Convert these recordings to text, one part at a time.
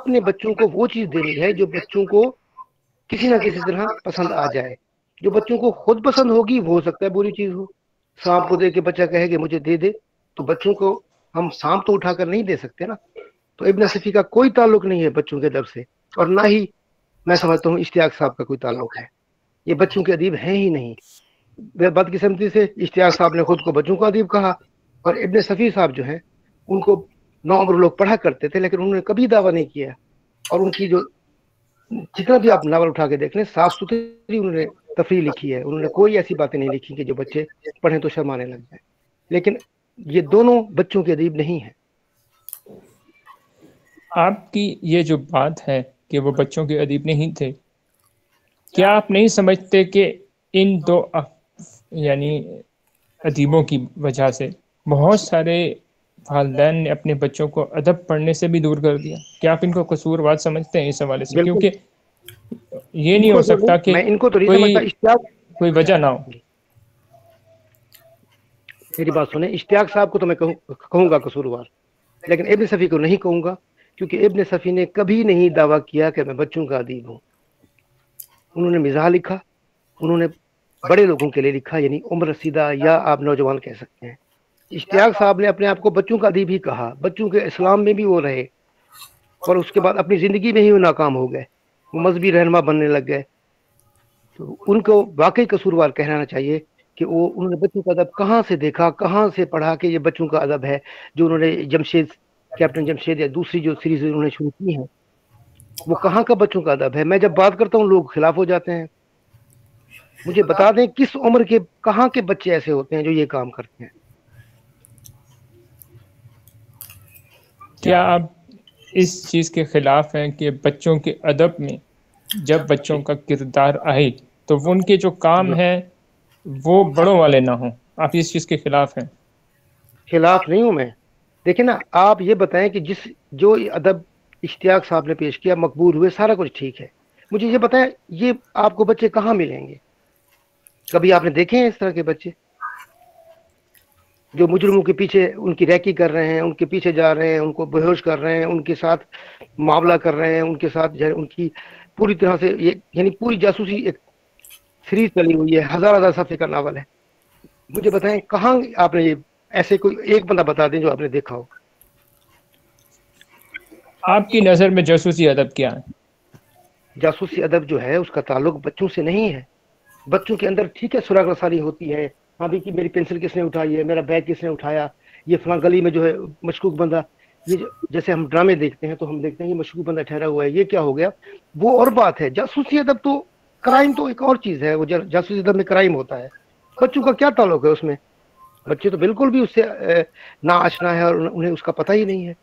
نے بچوں کو وہ چیز دینی ہے جو بچوں کو کسی نہ کسی طرح پسند آ جائے. جو بچوں کو خود پسند ہوگی وہ ہو سکتا ہے بری چیز ہو. سانپ کو دے کے بچہ کہے کہ مجھے دے دے, تو بچوں کو ہم سانپ تو اٹھا کر نہیں دے سکتے نا. تو ابن صفی کا کوئی تعلق نہیں ہے بچوں کے ادب سے, اور نہ ہی میں سمجھتا ہوں اشتیاق صاحب کا کوئی تعلق ہے. یہ بچوں کے ادیب ہیں ہی نہیں. بدقسمتی سے اشتیاق صاحب نے خود کو بچوں کا ادیب کہا, اور ابن صفی صاحب جو ہیں ان کو نوعمر لوگ پڑھا کرتے تھے, لیکن انہوں نے کبھی دعویٰ نہیں کیا. اور ان کی جو جتنا بھی آپ ناول اٹھا کے دیکھ لیں, صاف ستھری انہوں نے تفریح لکھی ہے. انہوں نے کوئی ایسی باتیں نہیں لکھی کہ جو بچے پڑھیں تو شرمانے لگ جائیں. لیکن یہ دونوں بچوں کے ادیب نہیں ہیں. آپ کی یہ جو بات ہے کہ وہ بچوں کے ادیب نہیں تھے, کیا آپ نہیں سمجھتے کہ ان دو یعنی ادیبوں کی وجہ سے بہت سارے والدین نے اپنے بچوں کو ادب پڑھنے سے بھی دور کر دیا؟ کیا آپ ان کو قصورواد سمجھتے ہیں اس حوالے سے؟ بالکل. کیونکہ یہ ان نہیں ہو کو تو سکتا کہ میں ان کو تو نہیں سمجھتا. کوئی کوئی وجہ نہ ہو. میری بات سنیں, اشتیاق صاحب کو تو میں کہوں گا قصوروار, لیکن ابن صفی کو نہیں کہوں گا, کیونکہ ابن صفی نے کبھی نہیں دعویٰ کیا کہ میں بچوں کا ادیب ہوں. انہوں نے مزاح لکھا, انہوں نے بڑے لوگوں کے لیے لکھا, یعنی عمر رسیدہ یا آپ نوجوان کہہ سکتے ہیں. اشتیاق صاحب نے اپنے آپ کو بچوں کا ادیب ہی کہا. بچوں کے اسلام میں بھی وہ رہے, اور اس کے بعد اپنی زندگی میں ہی وہ ناکام ہو گئے, وہ مذہبی رہنما بننے لگ گئے. تو ان کو واقعی قصوروار کہنا چاہیے کہ انہوں نے بچوں کا ادب کہاں سے دیکھا, کہاں سے پڑھا کہ یہ بچوں کا ادب ہے. جو انہوں نے جمشید, کیپٹن جمشید یا دوسری جو سیریز انہوں نے شروع کی ہیں, وہ کہاں کا بچوں کا ادب ہے. میں جب بات کرتا ہوں لوگ خلاف ہو جاتے ہیں. مجھے بتا دیں کس عمر کے کہاں کے بچے ایسے ہوتے ہیں جو یہ کام کرتے ہیں. کیا آپ اس چیز کے خلاف ہیں کہ بچوں کے ادب میں جب جی بچوں کا کردار آئے تو وہ ان کے جو کام جی ہیں وہ بڑوں والے نہ ہوں؟ آپ اس چیز کے خلاف ہیں؟ خلاف نہیں ہوں میں. دیکھیں نا, آپ یہ بتائیں کہ جو ادب اشتیاق صاحب نے پیش کیا مقبول ہوئے, سارا کچھ ٹھیک ہے. مجھے یہ بتائیں یہ آپ کو بچے کہاں ملیں گے؟ کبھی آپ نے دیکھے ہیں اس طرح کے بچے جو مجرموں کے پیچھے ان کی ریکی کر رہے ہیں, ان کے پیچھے جا رہے ہیں, ان کو بے ہوش کر رہے ہیں, ان کے ساتھ معاملہ کر رہے ہیں, ان کے ساتھ ان کی پوری طرح سے یعنی پوری جاسوسی ایک سیریز چلی ہوئی ہے, ہزار ہزار صفحے کا ناول ہے. مجھے بتائیں کہاں آپ نے یہ ایسے کوئی ایک بندہ بتا دیں جو آپ نے دیکھا ہو. آپ کی نظر میں جاسوسی ادب کیا ہے؟ جاسوسی ادب جو ہے اس کا تعلق بچوں سے نہیں ہے. بچوں کے اندر ٹھیک ہے سراغ رسانی ہوتی ہے, ہاں بھی کہ میری پینسل کس نے اٹھائی ہے, میرا بیگ کس نے اٹھایا, یہ فلاں گلی میں جو ہے مشکوک بندہ, یہ جیسے ہم ڈرامے دیکھتے ہیں تو ہم دیکھتے ہیں یہ مشکوک بندہ ٹھہرا ہوا ہے, یہ کیا ہو گیا, وہ اور بات ہے. جاسوسی ادب تو کرائم تو ایک اور چیز ہے. وہ جاسوسی ادب میں کرائم ہوتا ہے. بچوں کا کیا تعلق ہے اس میں؟ بچے تو بالکل بھی اس سے نا آشنا ہے, اور انہیں اس کا پتہ ہی نہیں ہے.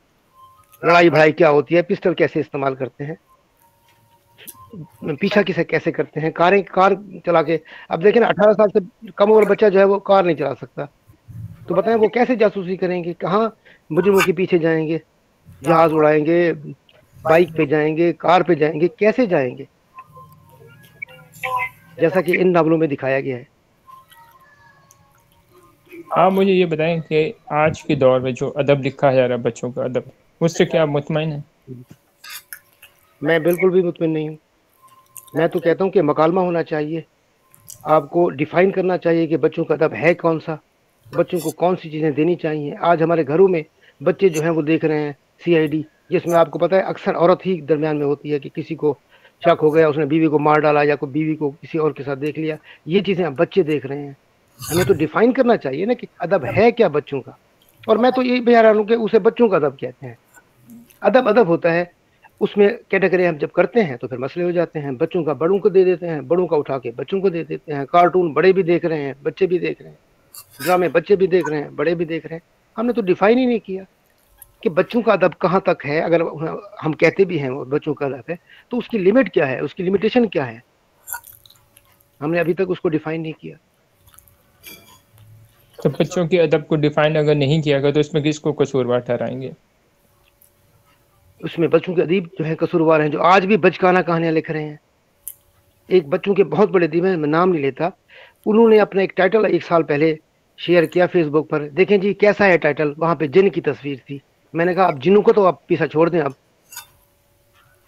لڑائی بھڑائی کیا ہوتی ہے, پسٹل کیسے استعمال کرتے ہیں, پیچھا کسے کیسے کرتے ہیں, کار چلا کے. اب دیکھیں نا 18 سال سے کم عمر بچہ جو ہے وہ کار نہیں چلا سکتا, تو بتائیں وہ کیسے جاسوسی کریں گے, کہاں مجرموں کے پیچھے جائیں گے, جہاز اڑائیں گے, بائک پہ جائیں گے, کار پہ جائیں گے, کیسے جائیں گے, جیسا کہ ان ناولوں میں دکھایا گیا ہے. آپ مجھے یہ بتائیں کہ آج کے دور میں جو ادب لکھا جا رہا ہے بچوں کا ادب, اس سے کیا آپ مطمئن ہیں؟ میں بالکل بھی مطمئن نہیں ہوں. میں تو کہتا ہوں کہ مکالمہ ہونا چاہیے. آپ کو ڈیفائن کرنا چاہیے کہ بچوں کا ادب ہے کون سا, بچوں کو کون سی چیزیں دینی چاہیے. آج ہمارے گھروں میں بچے جو ہیں وہ دیکھ رہے ہیں CID, جس میں آپ کو پتا ہے اکثر عورت ہی درمیان میں ہوتی ہے, کہ کسی کو شک ہو گیا, اس نے بیوی کو مار ڈالا, یا کوئی بیوی کو کسی اور کے ساتھ دیکھ لیا. یہ چیزیں اب بچے دیکھ رہے ہیں. ہمیں تو ڈیفائن کرنا چاہیے نا کہ ادب ہے کیا بچوں کا. اور میں تو یہی بہار ہوں کہ اسے بچوں کا ادب کہتے ہیں. ادب ادب ہوتا ہے, اس میں کیٹیگری ہم جب کرتے ہیں تو پھر مسئلے ہو جاتے ہیں. بچوں کا بڑوں کو دے دیتے ہیں, بڑوں کا اٹھا کے بچوں کو دے دیتے ہیں. کارٹون بڑے بھی دیکھ رہے ہیں, بچے بھی دیکھ رہے ہیں, ڈرامے بچے بھی دیکھ رہے ہیں, بڑے بھی دیکھ رہے ہیں. ہم نے تو ڈیفائن ہی نہیں کیا کہ بچوں کا ادب کہاں تک ہے. اگر ہم کہتے بھی ہیں وہ بچوں کا ادب ہے, تو اس کی لمٹ کیا ہے, اس کی لمیٹیشن کیا ہے, ہم نے ابھی تک اس کو ڈیفائن نہیں کیا. تو بچوں کے ادب کو ڈیفائن اگر نہیں کیا گیا تو اس میں کس کو قصوروار ٹھہرائیں گے؟ اس میں بچوں کے ادیب جو ہیں قصوروار ہیں, جو آج بھی بچکانہ کہانیاں لکھ رہے ہیں. ایک بچوں کے بہت بڑے ادیب ہیں, میں نام نہیں لیتا, انہوں نے اپنا ایک ٹائٹل 1 سال پہلے شیئر کیا فیس بک پر. دیکھیں جی کیسا ہے ٹائٹل, وہاں پہ جن کی تصویر تھی. میں نے کہا اب جنوں کو تو آپ پیچھا چھوڑ دیں. اب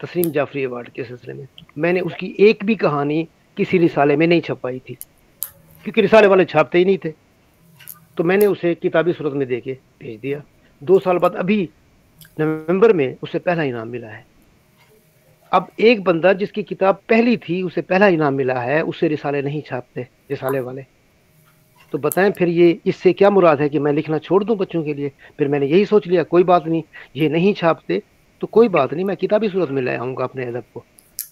تسنیم جعفری ایوارڈ کے سلسلے میں نے اس کی ایک بھی کہانی کسی رسالے میں نہیں چھپائی تھی، کیونکہ رسالے والے چھاپتے ہی نہیں تھے، تو میں نے اسے کتابی صورت میں دے کے بھیج دیا۔ 2 سال بعد ابھی نومبر میں اسے پہلا انعام ملا ہے۔ اب ایک بندہ جس کی کتاب پہلی تھی اسے پہلا انعام ملا ہے، اسے رسالے نہیں چھاپتے رسالے والے، تو بتائیں پھر یہ اس سے کیا مراد ہے کہ میں لکھنا چھوڑ دوں بچوں کے لیے؟ پھر میں نے یہی سوچ لیا کوئی بات نہیں، یہ نہیں چھاپتے تو کوئی بات نہیں، میں کتابی صورت میں لے آؤں گا اپنے ادب کو۔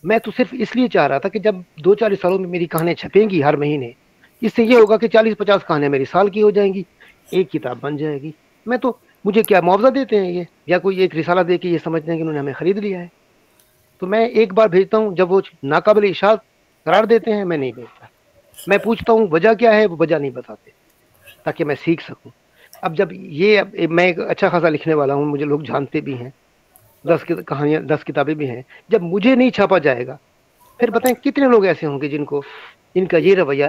میں تو صرف اس لیے چاہ رہا تھا کہ جب 2-4 سالوں میں میری کہانیاں چھپیں گی ہر مہینے، اس سے یہ ہوگا کہ 40-50 کہانیاں میری سال کی ہو جائیں گی، ایک کتاب بن جائے گی۔ میں تو مجھے کیا معاوضہ دیتے ہیں یہ، یا کوئی ایک رسالہ دے کے یہ سمجھتے ہیں کہ انہوں نے ہمیں خرید لیا ہے؟ تو میں ایک بار بھیجتا ہوں، جب وہ ناقابل اشاعت قرار دیتے ہیں میں نہیں بھیجتا، میں پوچھتا ہوں وجہ کیا ہے، وہ وجہ نہیں بتاتے تاکہ میں سیکھ سکوں۔ اب جب یہ میں ایک اچھا خاصا لکھنے والا ہوں، مجھے لوگ جانتے بھی ہیں، 10 کتابیں بھی ہیں، جب مجھے نہیں چھاپا جائے گا پھر بتائیں کتنے لوگ ایسے ہوں گے جن کا یہ رویہ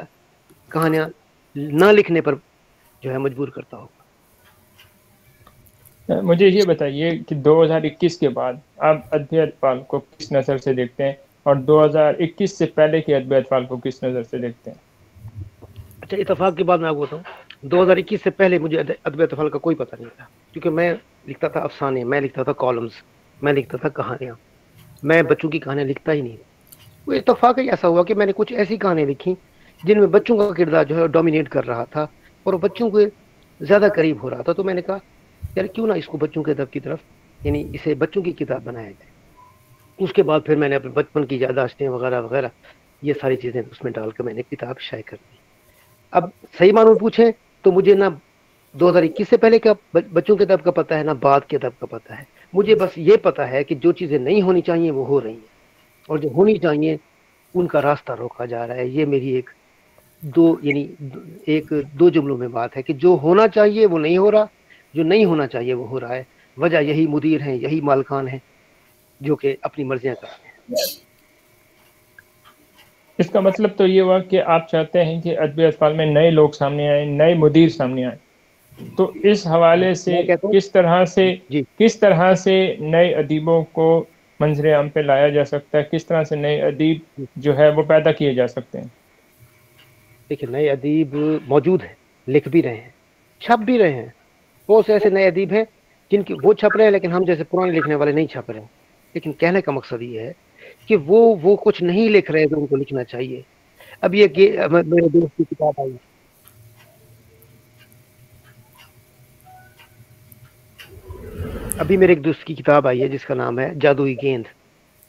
کہانیاں نہ لکھنے پر جو ہے مجبور کرتا ہوگا۔ مجھے یہ بتائیے کہ 2021 کے بعد آپ ادبی اطفال کو کس نظر سے دیکھتے ہیں، اور 2021 سے پہلے کے ادبی اطفال کو کس نظر سے دیکھتے ہیں؟ اچھا، اتفاق کی بات میں آپ کو بتاؤں، 2021 سے پہلے مجھے ادبی اطفال کا کوئی پتہ نہیں تھا، کیونکہ میں لکھتا تھا افسانے، میں لکھتا تھا کالمز، میں لکھتا تھا کہانیاں، میں بچوں کی کہانیاں لکھتا ہی نہیں۔ وہ اتفاق ہی ایسا ہوا کہ میں نے کچھ ایسی کہانیاں لکھی جن میں بچوں کا کردار جو ہے ڈومینیٹ کر رہا تھا اور بچوں کے زیادہ قریب ہو رہا تھا، تو میں نے کہا یار کیوں نہ اس کو بچوں کے ادب کی طرف، یعنی اسے بچوں کی کتاب بنایا جائے۔ اس کے بعد پھر میں نے اپنے بچپن کی یادداشتیں وغیرہ وغیرہ یہ ساری چیزیں اس میں ڈال کر میں نے کتاب شائع کر دی۔ اب صحیح معنوں میں پوچھیں تو مجھے نہ 2021 سے پہلے کا بچوں کے ادب کا پتہ ہے، نہ بعد کے ادب کا پتہ ہے، مجھے بس یہ پتہ ہے کہ جو چیزیں نہیں ہونی چاہیے وہ ہو رہی ہیں، اور جو ہونی چاہیے ان کا راستہ روکا جا رہا ہے۔ یہ میری ایک دو جملوں میں بات ہے کہ جو ہونا چاہیے وہ نہیں ہو رہا، جو نہیں ہونا چاہیے وہ ہو رہا ہے۔ وجہ یہی مدیر ہیں، یہی مالکان ہیں جو کہ اپنی مرضیاں کرتے ہیں۔ اس کا مطلب تو یہ ہوا کہ آپ چاہتے ہیں کہ ادبی اطفال میں نئے لوگ سامنے آئیں، نئے مدیر سامنے آئیں، تو اس حوالے سے میں کہتا ہوں جی کس طرح سے نئے ادیبوں کو منظر عام پہ لایا جا سکتا ہے، کس طرح سے نئے ادیب جو ہے وہ پیدا کیے جا سکتے ہیں؟ دیکھیں، نئے ادیب موجود ہیں، لکھ بھی رہے ہیں، چھپ بھی رہے ہیں، بہت سے ایسے نئے ادیب ہیں جن کی وہ چھپ رہے ہیں لیکن ہم جیسے پرانے لکھنے والے نہیں چھپ رہے ہیں۔ لیکن کہنے کا مقصد یہ ہے کہ وہ کچھ نہیں لکھ رہے جو ان کو لکھنا چاہیے۔ اب یہ کہ میرے دوست کی کتاب آئی، ابھی میرے ایک دوست کی کتاب آئی ہے جس کا نام ہے جادوئی گیند،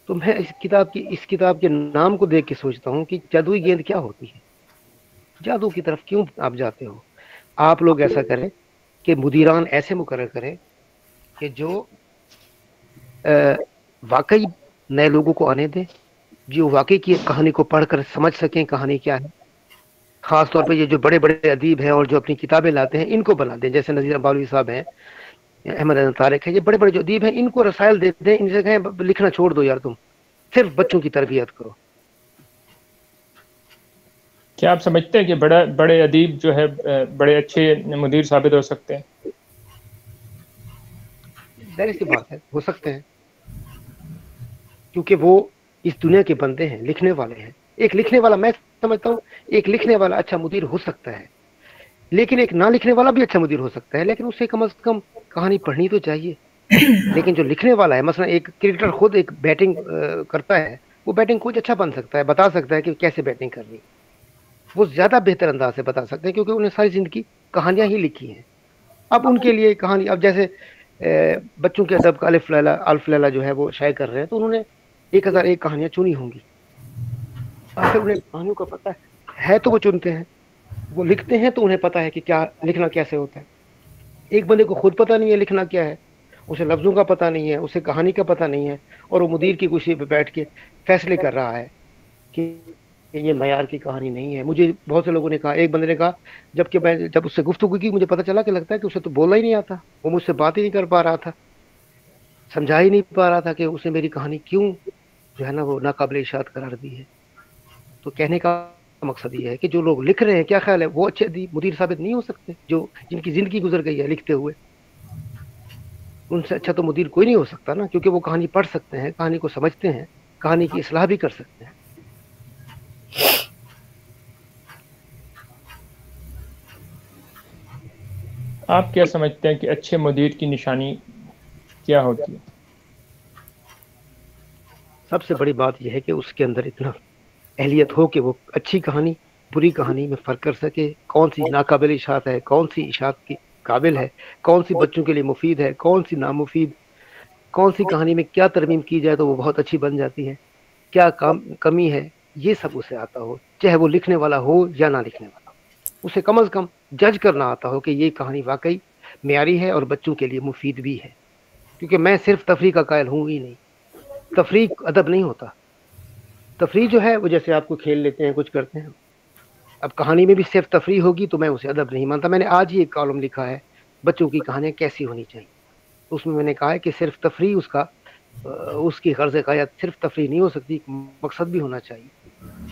تو میں اس کتاب کے نام کو دیکھ کے سوچتا ہوں کہ جادوئی گیند کیا ہوتی ہے، جادو کی طرف کیوں آپ جاتے ہو؟ آپ لوگ ایسا کریں کہ مدیران ایسے مقرر کریں کہ جو واقعی نئے لوگوں کو آنے دیں، جو واقعی کی کہانی کو پڑھ کر سمجھ سکیں کہانی کیا ہے۔ خاص طور پہ یہ جو بڑے بڑے ادیب ہیں اور جو اپنی کتابیں لاتے ہیں ان کو بنا دیں، جیسے نذیر باولوی صاحب ہیں، احمد حسن طارق ہے، یہ بڑے بڑے جو ادیب ہیں ان کو رسائل دے دیں، ان سے کہیں لکھنا چھوڑ دو یار، تم صرف بچوں کی تربیت کرو۔ کیا آپ سمجھتے ہیں کہ بڑے ادیب جو ہے بڑے اچھے مدیر ثابت ہو سکتے ہیں؟ ظاہر سی بات ہے، ہو سکتے ہیں، کیونکہ وہ اس دنیا کے بندے ہیں، لکھنے والے ہیں۔ ایک لکھنے والا، میں سمجھتا ہوں ایک لکھنے والا اچھا مدیر ہو سکتا ہے، لیکن ایک نہ لکھنے والا بھی اچھا مدیر ہو سکتا ہے، لیکن اسے کم از کم کہانی پڑھنی تو چاہیے۔ لیکن جو لکھنے والا ہے، مثلا ایک کرکٹر خود ایک بیٹنگ کرتا ہے، وہ بیٹنگ کچھ اچھا بن سکتا ہے، بتا سکتا ہے کہ کیسے بیٹنگ کرنی ہے، وہ زیادہ بہتر انداز سے بتا سکتے ہیں کیونکہ انہیں ساری زندگی کہانیاں ہی لکھی ہیں۔ اب ان کے لیے کہانی، اب جیسے بچوں کے ادب کا الف لیلا جو ہے وہ شائع کر رہے ہیں، تو انہوں نے 1001 کہانیاں چنی ہوں گی، آخر انہیں کہانیوں کا پتہ ہے تو وہ چنتے ہیں، وہ لکھتے ہیں تو انہیں پتہ ہے کہ کیا لکھنا کیسے ہوتا ہے۔ ایک بندے کو خود پتہ نہیں ہے لکھنا کیا ہے، اسے لفظوں کا پتہ نہیں ہے، اسے کہانی کا پتہ نہیں ہے، اور وہ مدیر کی کرسی پہ بیٹھ کے فیصلے کر رہا ہے کہ یہ معیار کی کہانی نہیں ہے۔ مجھے بہت سے لوگوں نے کہا، ایک بندے نے کہا جبکہ میں جب اس سے گفتگو کی مجھے پتہ چلا کہ لگتا ہے کہ اسے تو بولنا ہی نہیں آتا، وہ مجھ سے بات ہی نہیں کر پا رہا تھا، سمجھا ہی نہیں پا رہا تھا کہ اسے میری کہانی کیوں جو ہے نا وہ ناقابل اشاعت قرار دی ہے۔ تو کہنے کا مقصد یہ ہے کہ جو لوگ لکھ رہے ہیں، کیا خیال ہے وہ اچھے مدیر ثابت نہیں ہو سکتے، جن کی زندگی گزر گئی ہے لکھتے ہوئے؟ ان سے اچھا تو مدیر کوئی نہیں ہو سکتا نا، کیونکہ وہ کہانی پڑھ سکتے ہیں، کہانی کو سمجھتے ہیں، کہانی کی اصلاح بھی کر سکتے ہیں۔ آپ کیا سمجھتے ہیں کہ اچھے مدیر کی نشانی کیا ہوتی ہے؟ سب سے بڑی بات یہ ہے کہ اس کے اندر اتنا اہلیت ہو کہ وہ اچھی کہانی بری کہانی میں فرق کر سکے، کون سی ناقابل اشاعت ہے، کون سی اشاعت کی قابل ہے، کون سی بچوں کے لیے مفید ہے، کون سی نامفید، کون سی کہانی میں کیا ترمیم کی جائے تو وہ بہت اچھی بن جاتی ہے، کیا کمی ہے، یہ سب اسے آتا ہو، چاہے وہ لکھنے والا ہو یا نہ لکھنے والا ہو، اسے کم از کم جج کرنا آتا ہو کہ یہ کہانی واقعی معیاری ہے اور بچوں کے لیے مفید بھی ہے۔ کیونکہ میں صرف تفریح کا قائل ہوں ہی نہیں، تفریح ادب نہیں ہوتا۔ تفریح جو ہے وہ جیسے آپ کو کھیل لیتے ہیں، کچھ کرتے ہیں، اب کہانی میں بھی صرف تفریح ہوگی تو میں اسے ادب نہیں مانتا۔ میں نے آج ہی ایک کالم لکھا ہے بچوں کی کہانیاں کیسی ہونی چاہیے، اس میں نے کہا ہے کہ صرف تفریح اس کی غرض قیاد صرف تفریح نہیں ہو سکتی، مقصد بھی ہونا چاہیے،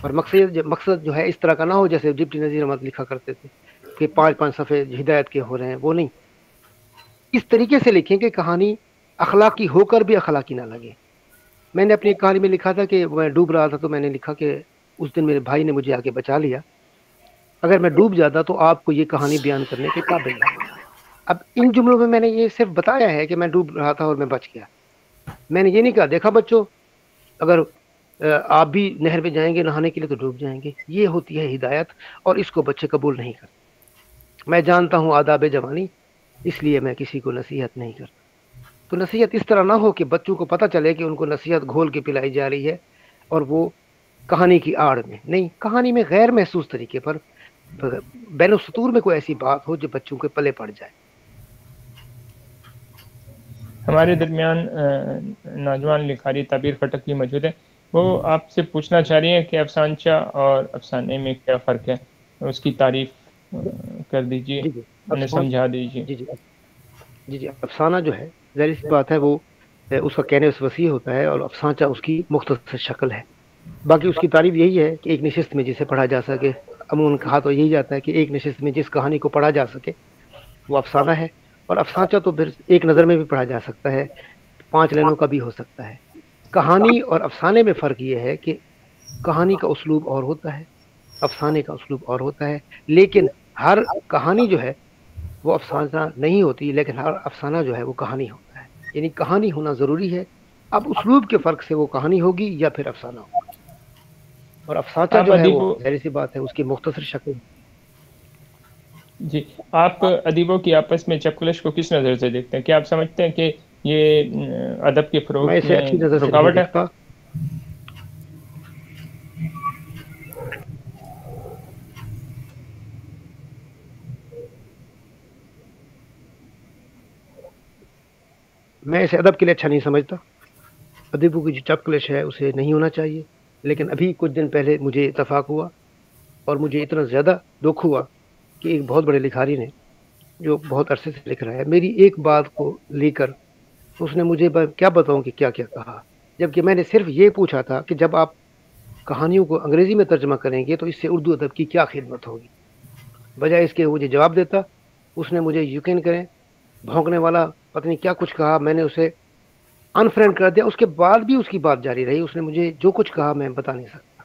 اور مقصد جو ہے اس طرح کا نہ ہو جیسے ڈپٹی نذیر احمد لکھا کرتے تھے کہ 5 صفحے ہدایت کے ہو رہے ہیں، وہ نہیں، اس طریقے سے لکھیں کہ کہانی اخلاقی ہو کر بھی اخلاقی نہ لگے۔ میں نے اپنی کہانی میں لکھا تھا کہ میں ڈوب رہا تھا تو میں نے لکھا کہ اس دن میرے بھائی نے مجھے آ کے بچا لیا، اگر میں ڈوب جاتا تو آپ کو یہ کہانی بیان کرنے کے قابل نہ ہوتا۔ اب ان جملوں میں نے یہ صرف بتایا ہے کہ میں ڈوب رہا تھا اور میں بچ گیا، میں نے یہ نہیں کہا دیکھا بچوں اگر آپ بھی نہر میں جائیں گے نہانے کے لیے تو ڈوب جائیں گے۔ یہ ہوتی ہے ہدایت، اور اس کو بچے قبول نہیں کرتے۔ میں جانتا ہوں آداب جوانی، اس لیے میں کسی کو نصیحت نہیں کرتا۔ تو نصیحت اس طرح نہ ہو کہ بچوں کو پتہ چلے کہ ان کو نصیحت گھول کے پلائی جا رہی ہے اور وہ کہانی کی آڑ میں نہیں، کہانی میں غیر محسوس طریقے پر بین السطور میں کوئی ایسی بات ہو جو بچوں کے پلے پڑ جائے۔ ہمارے درمیان نوجوان لکھاری تعبیر خٹک بھی موجود ہے، وہ آپ سے پوچھنا چاہ رہی ہیں کہ افسانچہ اور افسانے میں کیا فرق ہے، اس کی تعریف کر دیجئے، جی جی انہیں سمجھا دیجئے۔ جی جی جی جی افسانہ جو ہے ظاہر سی بات ہے وہ اس کا کینوس وسیع ہوتا ہے، اور افسانچہ اس کی مختصر شکل ہے۔ باقی اس کی تعریف یہی ہے کہ ایک نشست میں جسے پڑھا جا سکے، عموماً کہا تو یہی جاتا ہے کہ ایک نشست میں جس کہانی کو پڑھا جا سکے وہ افسانہ ہے، اور افسانچہ تو پھر ایک نظر میں بھی پڑھا جا سکتا ہے، 5 لائنوں کا بھی ہو سکتا ہے۔ کہانی اور افسانے میں فرق یہ ہے کہ کہانی کا اسلوب اور ہوتا ہے، افسانے کا اسلوب اور ہوتا ہے، لیکن ہر کہانی جو ہے وہ افسانہ نہیں ہوتی، لیکن ہر افسانہ جو ہے وہ کہانی ہوتا ہے، یعنی کہانی ہونا ضروری ہے۔ اب اسلوب کے فرق سے وہ کہانی ہوگی یا پھر افسانہ ہوگا، اور افسانچہ آپ جو ہے ادیب، وہ ظاہر سی بات ہے اس کی مختصر شکل۔ جی، آپ ادیبوں کی آپس میں چپکلش کو کس نظر سے دیکھتے ہیں؟ کیا آپ سمجھتے ہیں کہ یہ ادب کے فروغ میں اسے میں اچھی نظر سے نہیں رکاوٹ ہے؟ دیکھتا۔ میں اسے ادب کے لیے اچھا نہیں سمجھتا۔ ادیبوں کی جو چپکلش ہے اسے نہیں ہونا چاہیے، لیکن ابھی کچھ دن پہلے مجھے اتفاق ہوا اور مجھے اتنا زیادہ دکھ ہوا کہ ایک بہت بڑے لکھاری نے جو بہت عرصے سے لکھ رہا ہے، میری ایک بات کو لے کر اس نے مجھے کیا بتاؤں کہ کیا کیا کہا، جبکہ میں نے صرف یہ پوچھا تھا کہ جب آپ کہانیوں کو انگریزی میں ترجمہ کریں گے تو اس سے اردو ادب کی کیا خدمت ہوگی، بجائے اس کے مجھے جواب دیتا اس نے مجھے یقین کریں بھونکنے والا پتہ نہیں کیا کچھ کہا، میں نے اسے انفرینڈ کر دیا۔ اس کے بعد بھی اس کی بات جاری رہی، اس نے مجھے جو کچھ کہا میں بتا نہیں سکتا۔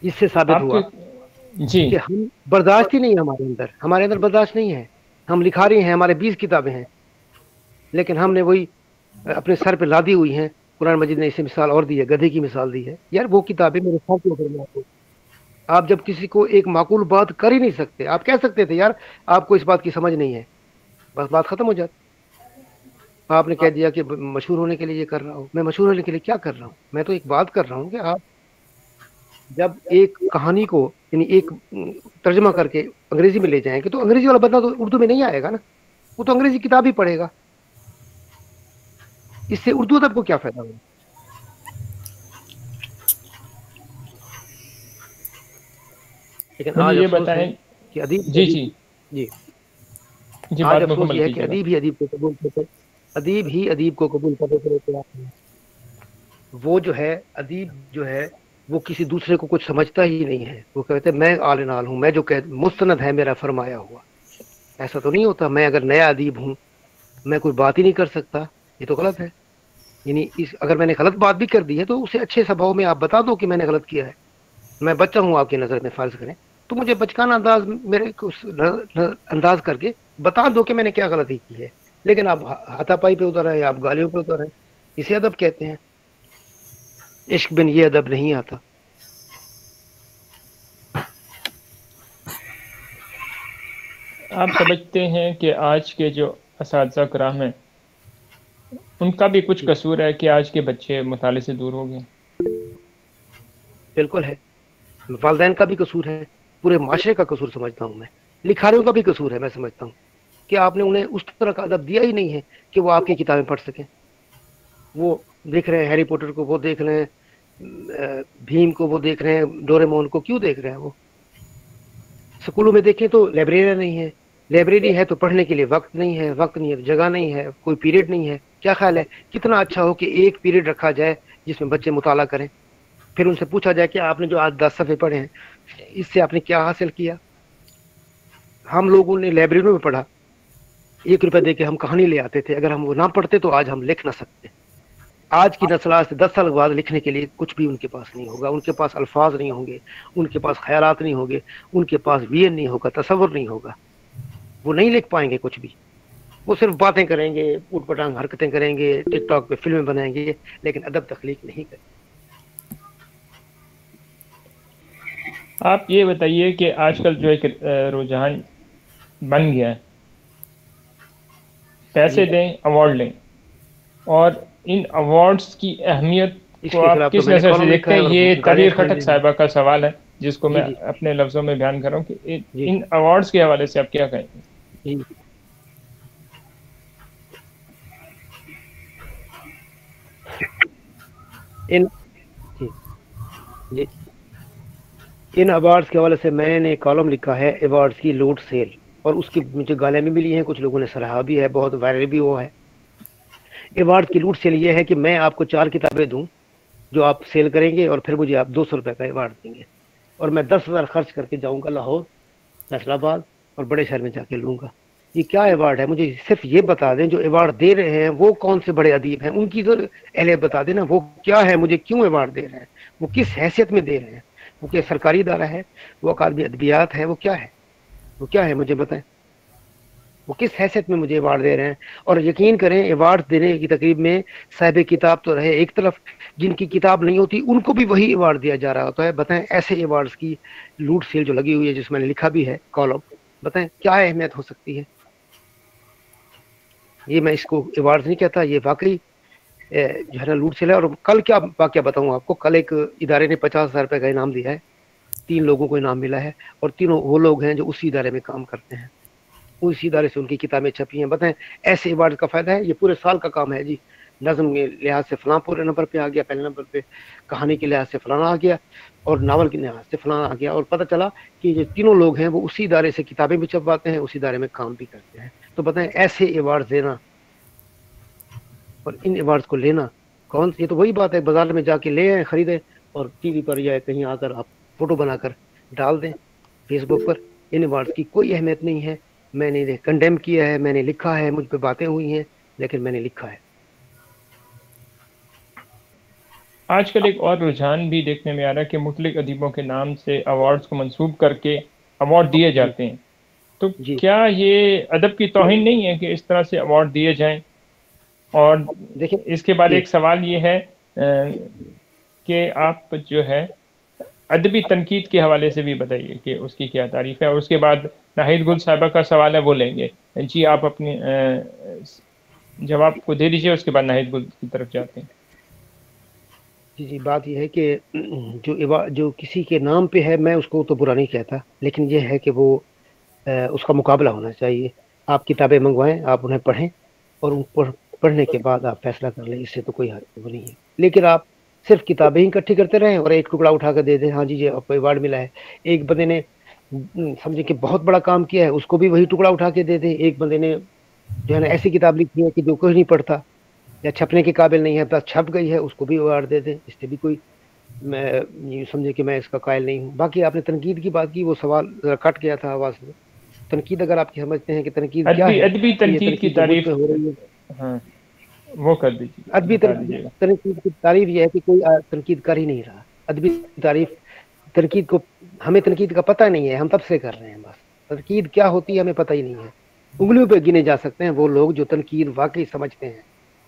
اس سے ثابت آپ ہوا کے جی کہ ہم برداشت ہی نہیں ہے، ہمارے اندر برداشت نہیں ہے۔ ہم لکھاری ہیں، ہمارے 20 کتابیں ہیں، لیکن ہم نے وہی اپنے سر پہ لادی ہوئی ہیں۔ قرآن مجید نے اسے مثال اور دی ہے، گدھے کی مثال دی ہے۔ یار وہ کتابیں میرے سر کے اوپر موجود ہیں۔ آپ جب کسی کو ایک معقول بات کر ہی نہیں سکتے، آپ کہہ سکتے تھے یار آپ کو اس بات کی سمجھ نہیں ہے، بس بات ختم ہو جاتی۔ آپ نے کہہ دیا کہ مشہور ہونے کے لیے یہ کر رہا ہوں، میں مشہور ہونے کے لیے کیا کر رہا ہوں؟ میں تو ایک بات کر رہا ہوں کہ آپ جب ایک کہانی کو یعنی ایک ترجمہ کر کے انگریزی میں لے جائیں گے تو انگریزی والا بندہ تو اردو میں نہیں آئے گا نا، وہ تو انگریزی کتاب ہی پڑھے گا، اس سے اردو ادب کو کیا فائدہ ہوگا؟ لیکن مجھے آج یہ افسوس ہے بتائیں، کہ ادیب جی جی جی جی آج بات افسوس مکمل یہ ہے کہ کیجیے گا۔ ادیب ہی ادیب کو قبول کرنے کے لیے تیار نہیں۔ وہ جو ہے ادیب جو ہے وہ کسی دوسرے کو کچھ سمجھتا ہی نہیں ہے، وہ کہتے ہیں میں آل ان آل ہوں، میں جو مستند ہے میرا فرمایا ہوا۔ ایسا تو نہیں ہوتا میں اگر نیا ادیب ہوں میں کوئی بات ہی نہیں کر سکتا، یہ تو غلط ہے. یعنی اگر میں نے غلط بات بھی کر دی ہے تو اسے اچھے سباؤ میں آپ بتا دو کہ میں نے غلط کیا ہے. میں بچہ ہوں آپ کی نظر میں فرض کریں، تو مجھے بچکانہ انداز میرے انداز کر کے بتا دو کہ میں نے کیا غلطی کی ہے. لیکن آپ ہاتھا پائی پہ اتر ہے، آپ گالیوں پہ اتر ہے، اسے ادب کہتے ہیں. عشق بن یہ ادب نہیں آتا. آپ سمجھتے ہیں کہ آج کے جو اساتذہ کرام ہیں ان کا بھی کچھ قصور ہے کہ آج کے بچے مطالعے سے دور ہو گئے؟ بالکل ہے، والدین کا بھی قصور ہے، پورے معاشرے کا قصور سمجھتا ہوں میں. لکھاریوں کا بھی قصور ہے، میں سمجھتا ہوں کہ آپ نے انہیں اس طرح کا ادب دیا ہی نہیں ہے کہ وہ آپ کی کتابیں پڑھ سکیں. وہ دیکھ رہے ہیں ہیری پوٹر کو، وہ دیکھ رہے ہیں بھیم کو، وہ دیکھ رہے ہیں ڈوریمون کو. کیوں دیکھ رہے ہیں؟ وہ سکولوں میں دیکھیں تو لائبریریاں نہیں ہے. لائبریری ہے تو پڑھنے کے لیے وقت نہیں ہے، وقت نہیں ہے جگہ نہیں ہے، کوئی پیریڈ نہیں ہے. کیا خیال ہے کتنا اچھا ہو کہ ایک پیریڈ رکھا جائے جس میں بچے مطالعہ کریں، پھر ان سے پوچھا جائے کہ آپ نے جو آج 10 صفحے پڑھے ہیں اس سے آپ نے کیا حاصل کیا. ہم لوگوں نے لائبریریوں میں پڑھا، 1 روپے دے کے ہم کہانی لے آتے تھے. اگر ہم وہ نہ پڑھتے تو آج ہم لکھ نہ سکتے. آج کی نسل آج سے 10 سال بعد لکھنے کے لیے کچھ بھی ان کے پاس نہیں ہوگا. ان کے پاس الفاظ نہیں ہوں گے، ان کے پاس خیالات نہیں ہوں گے، ان کے پاس ویژن نہیں ہوگا، تصور نہیں ہوگا. وہ نہیں لکھ پائیں گے کچھ بھی. وہ صرف باتیں کریں گے، اوٹ پٹانگ حرکتیں کریں گے، ٹک ٹاک پہ فلمیں بنائیں گے، لیکن ادب تخلیق نہیں کریں. آپ یہ بتائیے کہ آج کل جو ایک رجحان بن گیا ہے پیسے جی، دیں ایوارڈ لیں، اور ان ایوارڈز کی اہمیت اس کو کے آپ خلاف تو کس میں نے نظر سے کالم دیکھتے لکھا ہے ہیں؟ اور یہ گالیاں طویل کھائی خٹک بھی. صاحبہ کا سوال ہے جس کو جی میں جی اپنے لفظوں میں بیان کر رہا ہوں کہ جی ان ایوارڈز کے حوالے سے آپ کیا کہیں گے؟ جی ان جی جی ان ایوارڈز کے حوالے سے میں نے کالم لکھا ہے، ایوارڈز کی لوٹ سیل. اور اس کی مجھے گالیاں بھی ملی ہیں، کچھ لوگوں نے سراہا بھی ہے، بہت وائرل بھی ہوا ہے. ایوارڈ کی لوٹ سیل یہ ہے کہ میں آپ کو 4 کتابیں دوں جو آپ سیل کریں گے، اور پھر مجھے آپ 200 روپے کا ایوارڈ دیں گے، اور میں 10,000 خرچ کر کے جاؤں گا لاہور، فیصل آباد اور بڑے شہر میں جا کے لوں گا. یہ کیا ایوارڈ ہے؟ مجھے صرف یہ بتا دیں جو ایوارڈ دے رہے ہیں وہ کون سے بڑے ادیب ہیں، ان کی تو اہلیت بتا دیں نا. وہ کیا ہے، مجھے کیوں ایوارڈ دے رہے ہیں، وہ کس حیثیت میں دے رہے ہیں، وہ کیا سرکاری ادارہ ہے، وہ اکادمی ادبیات ہے، وہ کیا ہے، وہ کیا ہے مجھے بتائیں. وہ کس حیثیت میں مجھے ایوارڈ دے رہے ہیں؟ اور یقین کریں ایوارڈ دینے کی تقریب میں صاحب کتاب تو رہے ایک طرف، جن کی کتاب نہیں ہوتی ان کو بھی وہی ایوارڈ دیا جا رہا ہوتا ہے. بتائیں ایسے ایوارڈز کی لوٹ سیل جو لگی ہوئی ہے، جس میں نے لکھا بھی ہے کالم، بتائیں کیا اہمیت ہو سکتی ہے. یہ میں اس کو ایوارڈ نہیں کہتا، یہ واقعی جو ہے نا لوٹ سیل ہے. اور کل کیا واقعہ بتاؤں آپ کو، کل ایک ادارے نے 50,000 روپے کا انعام دیا ہے، 3 لوگوں کو انعام ملا ہے، اور تینوں وہ لوگ ہیں جو اسی ادارے میں کام کرتے ہیں، اسی ادارے سے ان کی کتابیں چھپی ہیں. بتائیں ایسے ایوارڈ کا فائدہ ہے؟ یہ پورے سال کا کام ہے جی. نظم کے لحاظ سے فلاں پورے نمبر پہ آ گیا، پہلے نمبر پہ، کہانی کے لحاظ سے فلانا آ گیا، اور ناول کے لحاظ سے فلانا آ گیا. اور پتہ چلا کہ یہ تینوں لوگ ہیں وہ اسی ادارے سے کتابیں بھی چھپواتے ہیں، اسی ادارے میں کام بھی کرتے ہیں. تو بتائیں ایسے ایوارڈ دینا اور ان ایوارڈز کو لینا کون سی؟ یہ تو وہی بات ہے بازار میں جا کے لے آئیں، خریدیں، اور ٹی وی پر یا کہیں آ کر آپ فوٹو بنا کر ڈال دیں فیس بک پر. ان ایوارڈز کی کوئی اہمیت نہیں ہے. میں نے انہیں کنڈیم کیا ہے، میں نے لکھا ہے، مجھ پہ باتیں ہوئی ہیں، لیکن میں نے لکھا ہے. آج کل ایک اور رجحان بھی دیکھنے میں آ رہا ہے کہ مختلف ادیبوں کے نام سے ایوارڈز کو منسوب کر کے ایوارڈ دیے جی جاتے ہیں. تو جی کیا یہ ادب کی توہین نہیں ہے کہ اس طرح سے ایوارڈ دیے جائیں؟ اور دیکھیں اس کے بعد جی ایک سوال یہ ہے کہ آپ جو ہے ادبی تنقید کے حوالے سے بھی بتائیے کہ اس کی کیا تعریف ہے. اور اس کے بعد ناہید گل صاحبہ کا سوال ہے، وہ لیں گے. جی آپ اپنے جواب کو دے دیجیے، اس کے بعد ناہید گل کی طرف جاتے ہیں. جی جی بات یہ ہے کہ جو کسی کے نام پہ ہے میں اس کو تو برا نہیں کہتا، لیکن یہ ہے کہ وہ اس کا مقابلہ ہونا چاہیے. آپ کتابیں منگوائیں، آپ انہیں پڑھیں، اور ان پڑھنے کے بعد آپ فیصلہ کر لیں، اس سے تو کوئی حرج وہ نہیں ہے. لیکن آپ صرف کتابیں ہی اکٹھی کرتے رہیں اور ایک ٹکڑا اٹھا کر دے دیں، ہاں جی یہ آپ کو ایوارڈ ملا ہے. ایک بندے نے سمجھے کہ بہت بڑا کام کیا ہے، اس کو بھی وہی ٹکڑا اٹھا کے دے دیں. ایک بندے نے جو ہے نا ایسی کتاب لکھی ہے کہ جو کوئی نہیں پڑھتا یا چھپنے کے قابل نہیں ہے، بس چھپ گئی ہے، اس کو بھی ایوارڈ دے دیں. اس سے بھی کوئی میں یہ سمجھے کہ میں اس کا قائل نہیں ہوں. باقی آپ نے تنقید کی بات کی، وہ سوال ذرا کٹ گیا تھا آواز میں. تنقید اگر آپ کی سمجھتے ہیں کہ تنقید کیا ادبی ہے، ادبی تو یہ تنقید کی تنقید جو مجھ پہ ہو تعریف، رہی ہے، ہاں وہ کر دیجیے، ادبی بتا دیجیے گا۔ تنقید کی تعریف یہ ہے کہ کوئی تنقید کر ہی نہیں رہا۔ ادبی تعریف تنقید کو، ہمیں تنقید کا پتہ نہیں ہے، ہم تب سے کر رہے ہیں بس۔ تنقید کیا ہوتی ہے ہمیں پتہ ہی نہیں ہے۔ انگلیوں پہ گنے جا سکتے ہیں وہ لوگ جو تنقید واقعی سمجھتے ہیں،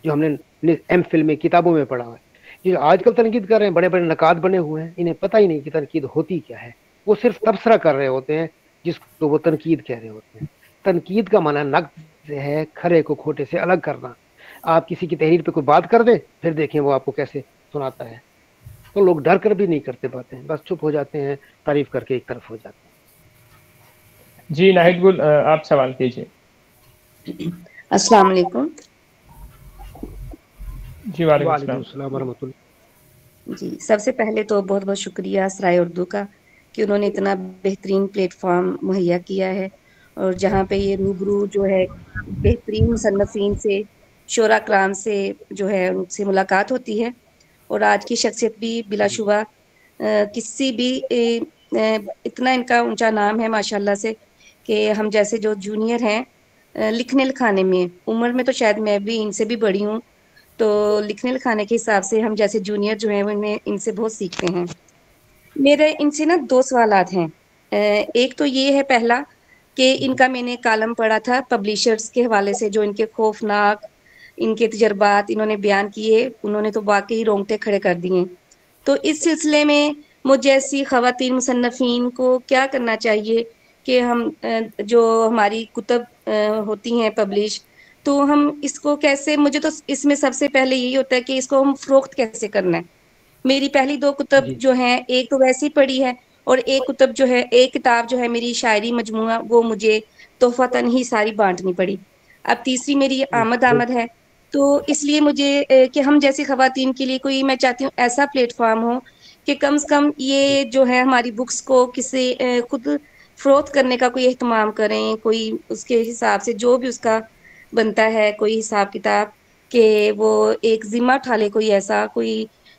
جو ہم نے ایم فل میں کتابوں میں پڑھا ہے۔ جو آج کل تنقید کر رہے ہیں، بڑے بڑے نقاد بنے ہوئے ہیں، انہیں پتہ ہی نہیں کہ تنقید ہوتی کیا ہے۔ وہ صرف تبصرہ کر رہے ہوتے ہیں جس کو وہ تنقید کہہ رہے ہوتے ہیں۔ تنقید کا معنی نقد ہے، کھرے کو کھوٹے سے الگ کرنا۔ آپ کسی کی تحریر پہ کوئی بات کر دیں، پھر دیکھیں وہ آپ کو کیسے سناتا ہے۔ تو لوگ ڈر کر بھی نہیں کرتے باتیں، بس چپ ہو جاتے ہیں، تعریف کر کے ایک طرف ہو جاتے ہیں۔ جی ناہید گل، آپ سوال کیجیے۔ السلام علیکم۔ جی وعلیکم وعلیکم السلام۔ السلام ورحمۃ اللہ۔ جی سب سے پہلے تو بہت بہت شکریہ سرائے اردو کا کہ انہوں نے اتنا بہترین پلیٹ فارم مہیا کیا ہے، اور جہاں پہ یہ روبرو جو ہے بہترین مصنفین سے، شعراء کرام سے جو ہے ان سے ملاقات ہوتی ہے، اور آج کی شخصیت بھی بلا شبہ کسی بھی اتنا ان کا اونچا نام ہے ماشاءاللہ سے، کہ ہم جیسے جو جونیئر ہیں لکھنے لکھانے میں، عمر میں تو شاید میں بھی ان سے بھی بڑی ہوں، تو لکھنے لکھانے کے حساب سے ہم جیسے جونیئر جو ہیں ان سے بہت سیکھتے ہیں۔ میرے ان سے نا 2 سوالات ہیں۔ ایک تو یہ ہے پہلا کہ ان کا میں نے کالم پڑھا تھا پبلیشرز کے حوالے سے، جو ان کے خوفناک ان کے تجربات انہوں نے بیان کیے، انہوں نے تو واقعی رونگٹے کھڑے کر دیے۔ تو اس سلسلے میں مجھ جیسی خواتین مصنفین کو کیا کرنا چاہیے کہ ہم جو ہماری کتب ہوتی ہیں پبلش، تو ہم اس کو کیسے، مجھے تو اس میں سب سے پہلے یہی ہوتا ہے کہ اس کو ہم فروخت کیسے کرنا ہے۔ میری پہلی 2 کتب جی جو ہیں، ایک تو ویسی پڑھی ہے، اور ایک کتب جو ہے، ایک کتاب جو ہے میری شاعری مجموعہ، وہ مجھے تحفتاً ہی ساری بانٹنی پڑی۔ اب تیسری میری آمد ہے، تو اس لیے مجھے کہ ہم جیسی خواتین کے لیے کوئی، میں چاہتی ہوں ایسا پلیٹ فارم ہو کہ کم سے کم یہ جو ہے ہماری بکس کو کسی خود فروخت کرنے کا کوئی اہتمام کریں، کوئی اس کے حساب سے جو بھی اس کا بنتا ہے کوئی حساب کتاب، کہ وہ ایک ذمہ اٹھا لے، کوئی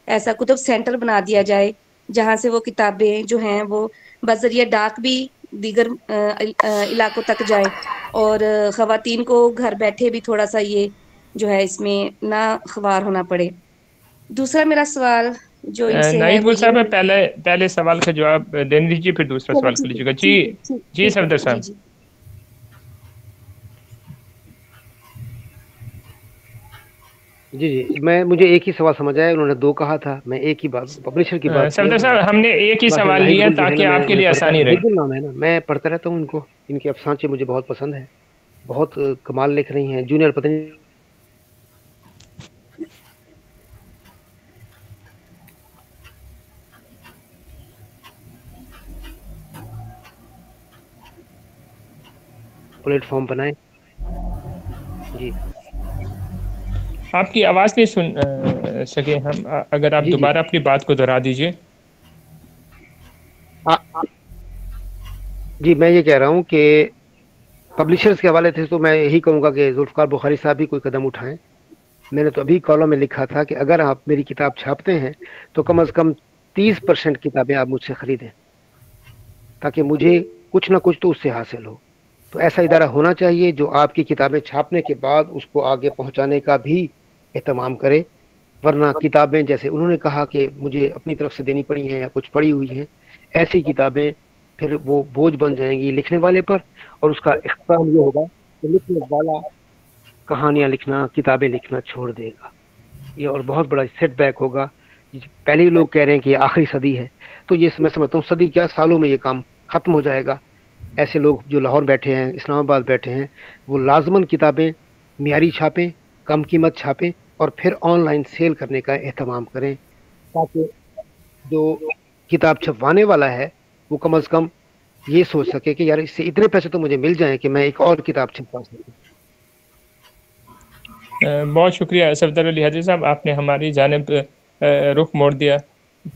ایسا کتب سینٹر بنا دیا جائے جہاں سے وہ کتابیں جو ہیں وہ بذریعہ ڈاک بھی دیگر علاقوں تک جائیں، اور خواتین کو گھر بیٹھے بھی تھوڑا سا یہ جو ہے اس میں نہ خوار ہونا پڑے۔ دوسرا میرا سوال جو ان سے ہے ناہید وہ گل یہ صاحب، ہے، پہلے سوال کا جواب دینے دیجیے، پھر دوسرا چلو سوال کر ٹھیک ہے لیجیے گا۔ جی ٹھیک ہے جی ٹھیک ہے صفدر جی صاحب۔ جی۔ جی جی، مجھے ایک ہی سوال سمجھ آیا، انہوں نے 2 کہا تھا، میں ایک ہی بات پبلشر کی بات کیا صفدر انہوں نے۔ صاحب، ہم نے ایک ہی بس سوال ناہید لیا گل جو ہے نا، تاکہ آپ کے میں لیے پڑھتا، آسانی رہے۔ ناہید گل نام ہے نا، میں پڑھتا رہتا ہوں ان کو، ان کے افسانچے مجھے بہت پسند ہے، بہت کمال لکھ رہی ہیں، جونیئر پتہ نہیں پلیٹ فارم بنائیں۔ جی آپ کی آواز نہیں سن سکے ہم، اگر آپ جی جی دوبارہ اپنی بات کو دہرا دیجیے۔ جی، میں یہ کہہ رہا ہوں کہ پبلشرز کے حوالے سے تو میں یہی کہوں گا کہ ذوالفقار بخاری صاحب بھی کوئی قدم اٹھائیں۔ میں نے تو ابھی کالم میں لکھا تھا کہ اگر آپ میری کتاب چھاپتے ہیں تو کم از کم 30% کتابیں آپ مجھ سے خریدیں، تاکہ مجھے کچھ نہ کچھ تو اس سے حاصل ہو۔ تو ایسا ادارہ ہونا چاہیے جو آپ کی کتابیں چھاپنے کے بعد اس کو آگے پہنچانے کا بھی اہتمام کرے، ورنہ کتابیں جیسے انہوں نے کہا کہ مجھے اپنی طرف سے دینی پڑی ہیں یا کچھ پڑی ہوئی ہیں، ایسی کتابیں پھر وہ بوجھ بن جائیں گی لکھنے والے پر، اور اس کا اختتام یہ ہوگا کہ لکھنے والا کہانیاں لکھنا، کتابیں لکھنا چھوڑ دے گا، یہ اور بہت بڑا سیٹ بیک ہوگا۔ پہلے ہی لوگ کہہ رہے ہیں کہ یہ آخری صدی ہے، تو یہ میں سمجھتا ہوں صدی کیا، سالوں میں یہ کام ختم ہو جائے گا۔ ایسے لوگ جو لاہور بیٹھے ہیں، اسلام آباد بیٹھے ہیں، وہ لازماً کتابیں معیاری چھاپیں، کم قیمت چھاپیں، اور پھر آن لائن سیل کرنے کا اہتمام کریں، تاکہ جو کتاب چھپوانے والا ہے وہ کم از کم یہ سوچ سکے کہ یار اس سے اتنے پیسے تو مجھے مل جائیں کہ میں ایک اور کتاب چھپوا سکوں۔ بہت شکریہ صفدر علی حاجی صاحب، آپ نے ہماری جانب رخ موڑ دیا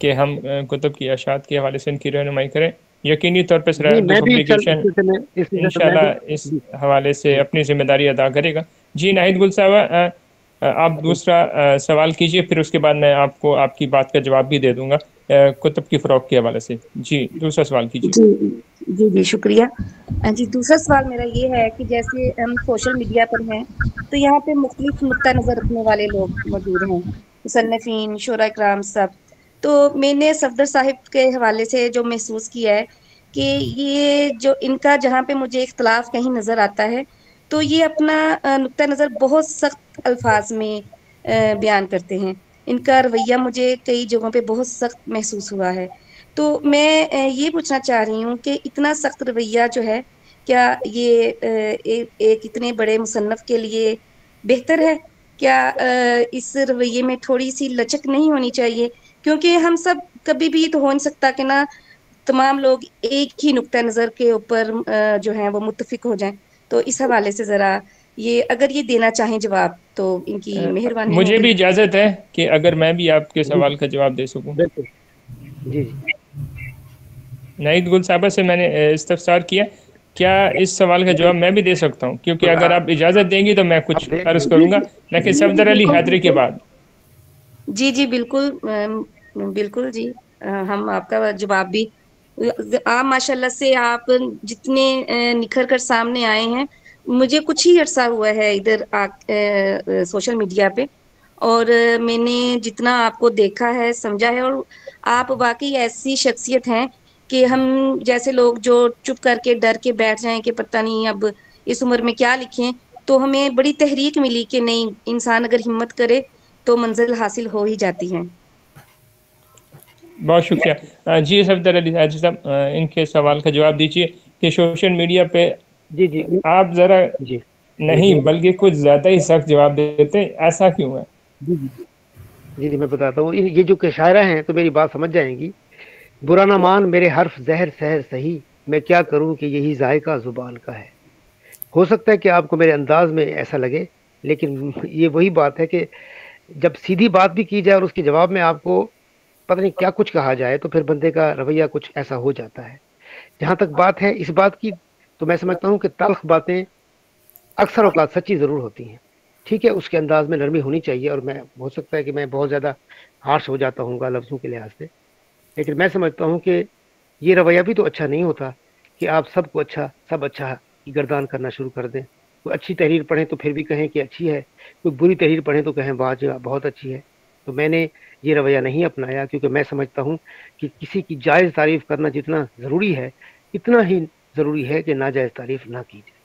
کہ ہم کتب کی اشاعت کے حوالے سے ان کی رہنمائی کریں۔ یقینی طور پہ سرائے جی اردو میں بھی پبلیکیشن اس سلسلے میں میں انشاءاللہ بھی اس جی حوالے سے جی اپنی ذمہ داری ادا کرے گا۔ جی ناہید گل صاحب، آپ دوسرا سوال کیجیے، پھر اس کے بعد میں آپ کو آپ کی بات کا جواب بھی دے دوں گا کتب کی فروخت کے حوالے سے. جی دوسرا سوال کیجیے. جی جی جی شکریہ. جی دوسرا سوال میرا یہ ہے کہ جیسے ہم سوشل میڈیا پر ہیں تو یہاں پہ مختلف نقطہ نظر رکھنے والے لوگ موجود ہیں، مصنفین، شعراء کرام سب. تو میں نے صفدر صاحب کے حوالے سے جو محسوس کیا ہے کہ یہ جو ان کا جہاں پہ مجھے اختلاف کہیں نظر آتا ہے تو یہ اپنا نقطہ نظر بہت سخت الفاظ میں بیان کرتے ہیں. ان کا رویہ مجھے کئی جگہوں پہ بہت سخت محسوس ہوا ہے. تو میں یہ پوچھنا چاہ رہی ہوں کہ اتنا سخت رویہ جو ہے کیا یہ ایک اتنے بڑے مصنف کے لیے بہتر ہے؟ کیا اس رویے میں تھوڑی سی لچک نہیں ہونی چاہیے؟ کیونکہ ہم سب کبھی بھی تو ہو نہیں سکتا کہ نا تمام لوگ ایک ہی نقطہ نظر کے اوپر جو ہے وہ متفق ہو جائیں. تو اس حوالے سے ذرا یہ اگر یہ دینا چاہیں جواب تو ان کی مہربانی مجھے ہوگی. بھی اجازت ہے کہ اگر میں بھی آپ کے جی سوال کا جواب دے سکوں. بالکل. جی جی ناہید گل صاحبہ سے میں نے استفسار کیا، کیا اس سوال کا جواب میں بھی دے سکتا ہوں؟ کیونکہ اگر آپ اجازت دیں گی تو میں کچھ عرض کروں گا، لیکن جی جی صفدر علی بالکل حیدری کے بالکل. بعد. جی جی بالکل بالکل جی ہم آپ کا جواب بھی آپ ماشاء اللہ سے آپ جتنے نکھر کر سامنے آئے ہیں. مجھے کچھ ہی عرصہ ہوا ہے ادھر سوشل میڈیا پہ، اور میں نے جتنا آپ کو دیکھا ہے سمجھا ہے، اور آپ واقعی ایسی شخصیت ہیں کہ ہم جیسے لوگ جو چپ کر کے ڈر کے بیٹھ جائیں کہ پتہ نہیں اب اس عمر میں کیا لکھیں، تو ہمیں بڑی تحریک ملی کہ نہیں، انسان اگر ہمت کرے تو منزل حاصل ہو ہی جاتی ہے. بہت شکریہ. جی صفدر علی حیدری صاحب ان کے سوال کا جواب دیجیے کہ سوشل میڈیا پہ جی جی آپ ذرا جی نہیں بلکہ کچھ زیادہ ہی سخت جواب دیتے ہیں، ایسا کیوں ہے؟ جی جی جی میں بتاتا ہوں. یہ جو کہ شاعرہ ہیں تو میری بات سمجھ جائیں گی. برا نہ مان میرے حرف زہر سحر سہی، میں کیا کروں کہ یہی ذائقہ زبان کا ہے. ہو سکتا ہے کہ آپ کو میرے انداز میں ایسا لگے، لیکن یہ وہی بات ہے کہ جب سیدھی بات بھی کی جائے اور اس کے جواب میں آپ کو پتہ نہیں کیا کچھ کہا جائے تو پھر بندے کا رویہ کچھ ایسا ہو جاتا ہے. جہاں تک بات ہے اس بات کی، تو میں سمجھتا ہوں کہ تلخ باتیں اکثر اوقات سچی ضرور ہوتی ہیں. ٹھیک ہے، اس کے انداز میں نرمی ہونی چاہیے، اور میں ہو سکتا ہے کہ میں بہت زیادہ ہارش ہو جاتا ہوں گا لفظوں کے لحاظ سے، لیکن میں سمجھتا ہوں کہ یہ رویہ بھی تو اچھا نہیں ہوتا کہ آپ سب اچھا کی گردان کرنا شروع کر دیں. کوئی اچھی تحریر پڑھیں تو پھر بھی کہیں کہ اچھی ہے، کوئی بری تحریر پڑھیں تو کہیں بہت اچھی ہے. تو میں نے یہ رویہ نہیں اپنایا، کیونکہ میں سمجھتا ہوں کہ کسی کی جائز تعریف کرنا جتنا ضروری ہے اتنا ہی ضروری ہے کہ ناجائز تعریف نہ کی جائے.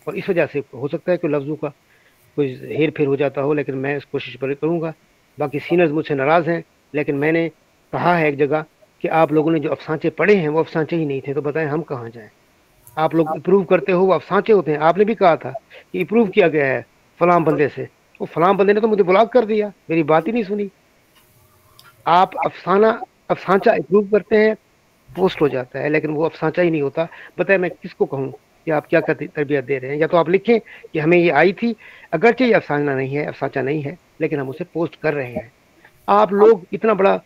اور اس وجہ سے ہو سکتا ہے کہ لفظوں کا کوئی ہیر پھیر ہو جاتا ہو، لیکن میں اس کوشش پر کروں گا. باقی سینرز مجھ سے ناراض ہیں، لیکن میں نے کہا ہے ایک جگہ کہ آپ لوگوں نے جو افسانچے پڑھے ہیں وہ افسانچے ہی نہیں تھے، تو بتائیں ہم کہاں جائیں. آپ لوگ اپروو کرتے ہو وہ افسانچے ہوتے ہیں. آپ نے بھی کہا تھا کہ اپروو کیا گیا ہے فلاں بندے سے، وہ فلاں بندے نے تو مجھے بلاک کر دیا، میری بات ہی نہیں سنی. آپ افسانچہ اپروو کرتے ہیں، پوسٹ ہو جاتا ہے، لیکن وہ افسانچہ ہی نہیں ہوتا. بتائیں میں کس کو کہوں کہ آپ کیا تربیت دے رہے ہیں؟ یا تو آپ لکھیں کہ ہمیں یہ آئی تھی، اگرچہ یہ افسانچہ نہیں ہے، لیکن ہم اسے پوسٹ کر رہے ہیں. آپ لوگ اتنا بڑا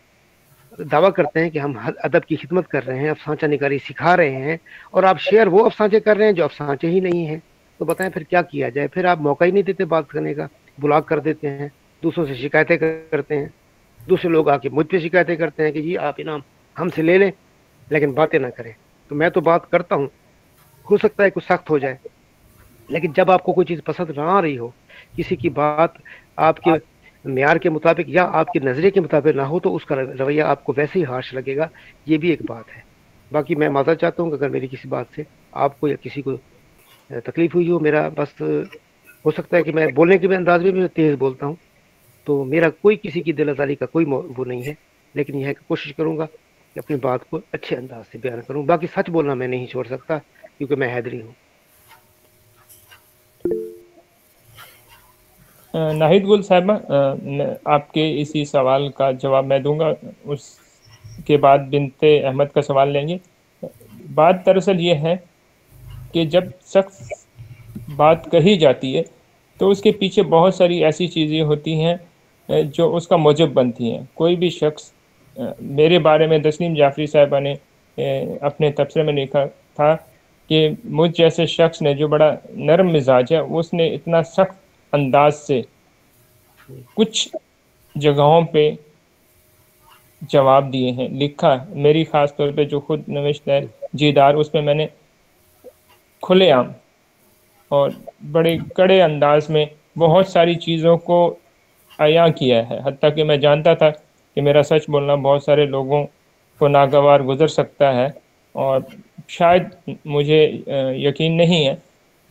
دعویٰ کرتے ہیں کہ ہم ادب کی خدمت کر رہے ہیں، افسانچہ نگاری سکھا رہے ہیں، اور آپ شیئر وہ افسانچے کر رہے ہیں جو افسانچے ہی نہیں ہیں. تو بتائیں پھر کیا کیا جائے؟ پھر آپ موقع ہی نہیں دیتے بات کرنے کا، بلاک کر دیتے ہیں، دوسروں سے شکایتیں کرتے ہیں. دوسرے لوگ آ کے مجھ پہ شکایتیں کرتے ہیں کہ جی آپ انعام ہم سے لے لیں لیکن باتیں نہ کریں. تو میں تو بات کرتا ہوں، ہو سکتا ہے کچھ سخت ہو جائے، لیکن جب آپ کو کوئی چیز پسند نہ آ رہی ہو، کسی کی بات آپ کے معیار کے مطابق یا آپ کے نظریے کے مطابق نہ ہو، تو اس کا رویہ آپ کو ویسے ہی ہارش لگے گا. یہ بھی ایک بات ہے. باقی میں معذرت چاہتا ہوں کہ اگر میری کسی بات سے آپ کو یا کسی کو تکلیف ہوئی ہو. میرا بس ہو سکتا ہے کہ میں بولنے کے بھی انداز میں بھی تیز بولتا ہوں، تو میرا کوئی کسی کی دل آزاری کا کوئی وہ نہیں ہے، لیکن یہ ہے کہ کوشش کروں گا کہ اپنی بات کو اچھے انداز سے بیان کروں. باقی سچ بولنا میں نہیں چھوڑ سکتا، کیونکہ میں حیدری ہوں. ناہید گل صاحبہ آپ کے اسی سوال کا جواب میں دوں گا، اس کے بعد بنت احمد کا سوال لیں گے. بات دراصل یہ ہے کہ جب شخص بات کہی جاتی ہے تو اس کے پیچھے بہت ساری ایسی چیزیں ہوتی ہیں جو اس کا موجب بنتی ہیں. کوئی بھی شخص، میرے بارے میں تسنیم جعفری صاحبہ نے اپنے تبصرے میں لکھا تھا کہ مجھ جیسے شخص نے جو بڑا نرم مزاج ہے، اس نے اتنا سخت انداز سے کچھ جگہوں پہ جواب دیے ہیں، لکھا ہے. میری خاص طور پہ جو خود نوشت ہے جیدار، اس پہ میں نے کھلے عام اور بڑے کڑے انداز میں بہت ساری چیزوں کو عیاں کیا ہے، حتیٰ کہ میں جانتا تھا کہ میرا سچ بولنا بہت سارے لوگوں کو ناگوار گزر سکتا ہے، اور شاید مجھے یقین نہیں ہے،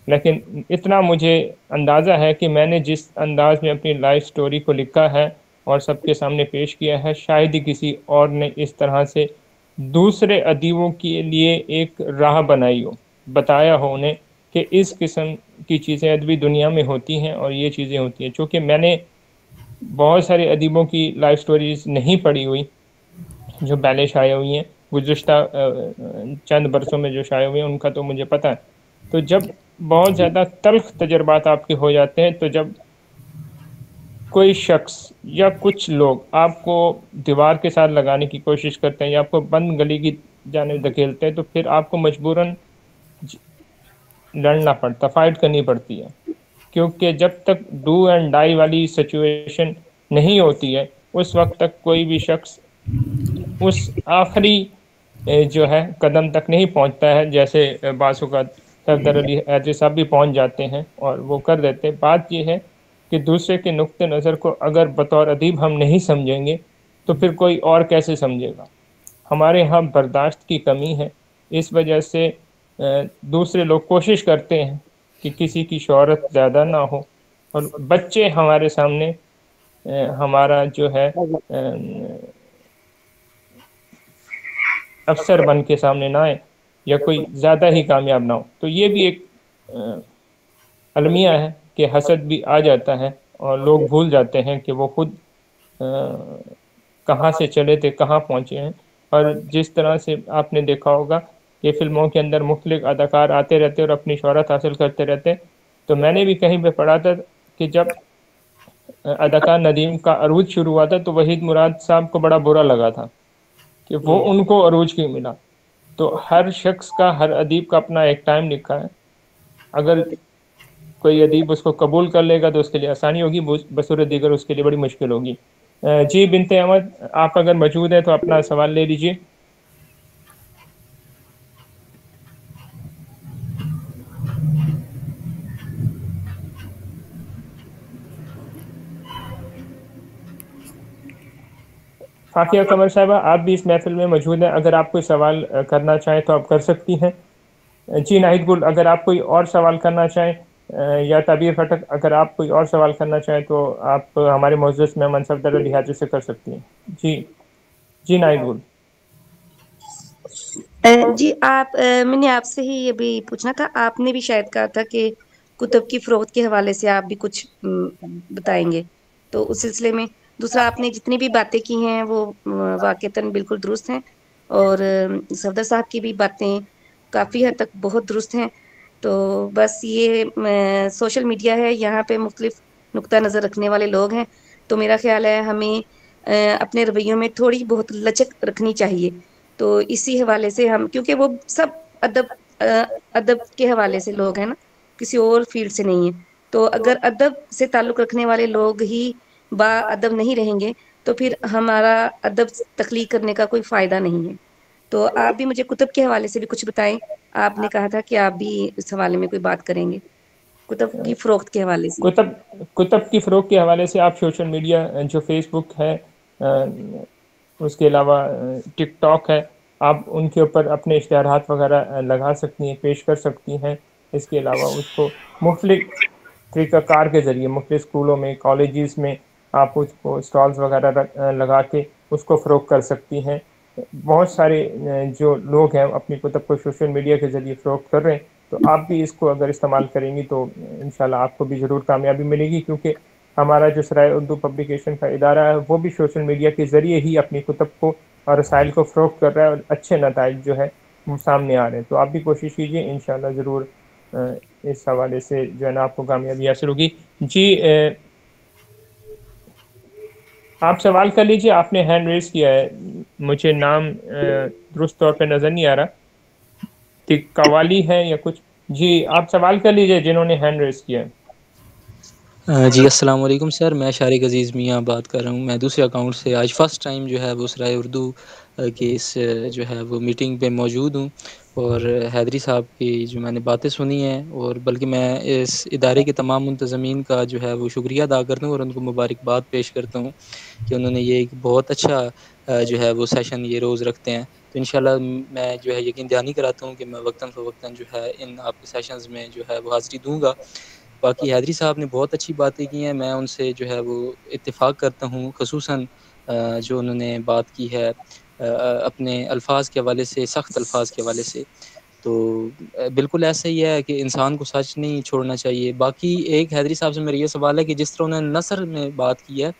لیکن اتنا مجھے اندازہ ہے کہ میں نے جس انداز میں اپنی لائف سٹوری کو لکھا ہے اور سب کے سامنے پیش کیا ہے، شاید ہی کسی اور نے اس طرح سے دوسرے ادیبوں کے لیے ایک راہ بنائی ہو، بتایا ہو انہیں کہ اس قسم کی چیزیں ادبی دنیا میں ہوتی ہیں اور یہ چیزیں ہوتی ہیں. چونکہ میں نے بہت سارے ادیبوں کی لائف سٹوریز نہیں پڑھی ہوئی جو پہلے شائع ہوئی ہیں، گزشتہ چند برسوں میں جو شائع ہوئی ہیں ان کا تو مجھے پتہ ہے. تو جب بہت زیادہ تلخ تجربات آپ کے ہو جاتے ہیں، تو جب کوئی شخص یا کچھ لوگ آپ کو دیوار کے ساتھ لگانے کی کوشش کرتے ہیں یا آپ کو بند گلی کی جانب دھکیلتے ہیں، تو پھر آپ کو مجبوراً لڑنا پڑتا، فائٹ کرنی پڑتی ہے. کیونکہ جب تک ڈو اینڈ ڈائی والی سچویشن نہیں ہوتی ہے، اس وقت تک کوئی بھی شخص اس آخری جو ہے قدم تک نہیں پہنچتا ہے. جیسے بعض اوقات صفدر علی حیدری صاحب بھی پہنچ جاتے ہیں اور وہ کر دیتے. بات یہ ہے کہ دوسرے کے نقطہ نظر کو اگر بطور ادیب ہم نہیں سمجھیں گے تو پھر کوئی اور کیسے سمجھے گا. ہمارے ہاں برداشت کی کمی ہے، اس وجہ سے دوسرے لوگ کوشش کرتے ہیں کہ کسی کی شہرت زیادہ نہ ہو، اور بچے ہمارے سامنے ہمارا جو ہے افسر بن کے سامنے نہ آئے یا کوئی زیادہ ہی کامیاب نہ ہو. تو یہ بھی ایک المیہ ہے کہ حسد بھی آ جاتا ہے اور لوگ بھول جاتے ہیں کہ وہ خود کہاں سے چلے تھے، کہاں پہنچے ہیں. اور جس طرح سے آپ نے دیکھا ہوگا کہ فلموں کے اندر مختلف اداکار آتے رہتے اور اپنی شہرت حاصل کرتے رہتے. تو میں نے بھی کہیں پہ پڑھا تھا کہ جب اداکار ندیم کا عروج شروع ہوا تھا تو وحید مراد صاحب کو بڑا برا لگا تھا کہ وہ ان کو عروج کیوں ملا. تو ہر شخص کا، ہر ادیب کا اپنا ایک ٹائم لکھا ہے. اگر کوئی ادیب اس کو قبول کر لے گا تو اس کے لیے آسانی ہوگی، بصورت دیگر اس کے لیے بڑی مشکل ہوگی. جی بنت احمد، آپ اگر موجود ہیں تو اپنا سوال لے لیجیے. فاقیہ قمر صاحبہ، آپ بھی اس محفل میں موجود ہیں، اگر آپ کوئی سوال کرنا چاہیں تو آپ کر سکتی ہیں. جی ناہید گل، اگر آپ کوئی اور سوال کرنا چاہیں، یا تعبیر پھٹک اگر آپ کوئی اور سوال کرنا چاہیں تو آپ ہمارے معزز مہمان صفدر علی حیدری سے کر سکتی ہیں. جی ناہید گل. جی میں نے آپ سے ہی یہ بھی پوچھنا تھا، آپ نے بھی شاید کہا تھا کہ کتب کی فروخت کے حوالے سے آپ بھی کچھ بتائیں گے، تو اس سلسلے میں دوسرا آپ نے جتنی بھی باتیں کی ہیں وہ واقعتاً بالکل درست ہیں، اور صفدر صاحب کی بھی باتیں کافی حد تک بہت درست ہیں. تو بس یہ سوشل میڈیا ہے، یہاں پہ مختلف نقطہ نظر رکھنے والے لوگ ہیں، تو میرا خیال ہے ہمیں اپنے رویوں میں تھوڑی بہت لچک رکھنی چاہیے. تو اسی حوالے سے ہم، کیونکہ وہ سب ادب کے حوالے سے لوگ ہیں نا، کسی اور فیلڈ سے نہیں ہے. تو اگر ادب سے تعلق رکھنے والے لوگ ہی با ادب نہیں رہیں گے تو پھر ہمارا ادب تخلیق کرنے کا کوئی فائدہ نہیں ہے. تو آپ بھی مجھے کتب کے حوالے سے بھی کچھ بتائیں. آپ نے کہا تھا کہ آپ بھی اس حوالے میں کوئی بات کریں گے کتب کی فروخت کے حوالے سے. کتب کی فروخت کے حوالے سے آپ سوشل میڈیا جو فیس بک ہے، اس کے علاوہ ٹک ٹاک ہے، آپ ان کے اوپر اپنے اشتہارات وغیرہ لگا سکتی ہیں، پیش کر سکتی ہیں. اس کے علاوہ اس کو مختلف طریقہ کار کے ذریعے مختلف اسکولوں میں، کالجز میں آپ اس کو اسٹالز وغیرہ لگا کے اس کو فروغ کر سکتی ہیں. بہت سارے جو لوگ ہیں اپنی کتب کو سوشل میڈیا کے ذریعے فروخت کر رہے ہیں، تو آپ بھی اس کو اگر استعمال کریں گی تو انشاءاللہ آپ کو بھی ضرور کامیابی ملے گی. کیونکہ ہمارا جو سرائے اردو پبلیکیشن کا ادارہ ہے وہ بھی سوشل میڈیا کے ذریعے ہی اپنی کتب کو اور رسائل کو فروغت کر رہا ہے، اور اچھے نتائج جو ہے وہ سامنے آ رہے ہیں. تو آپ بھی کوشش کیجیے، انشاءاللہ ضرور اس حوالے سے جو ہے نا آپ کو کامیابی حاصل ہوگی. جی آپ سوال کر لیجیے، آپ نے ہینڈ ریز کیا ہے، مجھے نام درست طور پہ نظر نہیں آ رہا، قوالی ہے یا کچھ. جی آپ سوال کر لیجیے جنہوں نے ہینڈ ریز کیا ہے. جی السلام علیکم سر، میں شارق عزیز میاں بات کر رہا ہوں. میں دوسرے اکاؤنٹ سے آج فرسٹ ٹائم جو ہے وہ سرائے اردو کی اس جو ہے وہ میٹنگ پہ موجود ہوں، اور حیدری صاحب کی جو میں نے باتیں سنی ہیں، اور بلکہ میں اس ادارے کے تمام منتظمین کا جو ہے وہ شکریہ ادا کرتا ہوں اور ان کو مبارکباد پیش کرتا ہوں کہ انہوں نے یہ ایک بہت اچھا جو ہے وہ سیشن یہ روز رکھتے ہیں. تو انشاءاللہ میں جو ہے یقین دہانی کراتا ہوں کہ میں وقتاً فوقتاً جو ہے ان آپ کے سیشنز میں جو ہے وہ حاضری دوں گا. باقی حیدری صاحب نے بہت اچھی باتیں کی ہیں، میں ان سے جو ہے وہ اتفاق کرتا ہوں، خصوصاً جو انہوں نے بات کی ہے اپنے الفاظ کے حوالے سے، سخت الفاظ کے حوالے سے. تو بالکل ایسا ہی ہے کہ انسان کو سچ نہیں چھوڑنا چاہیے. باقی ایک حیدری صاحب سے میرا یہ سوال ہے کہ جس طرح انہوں نے نثر میں بات کی ہے،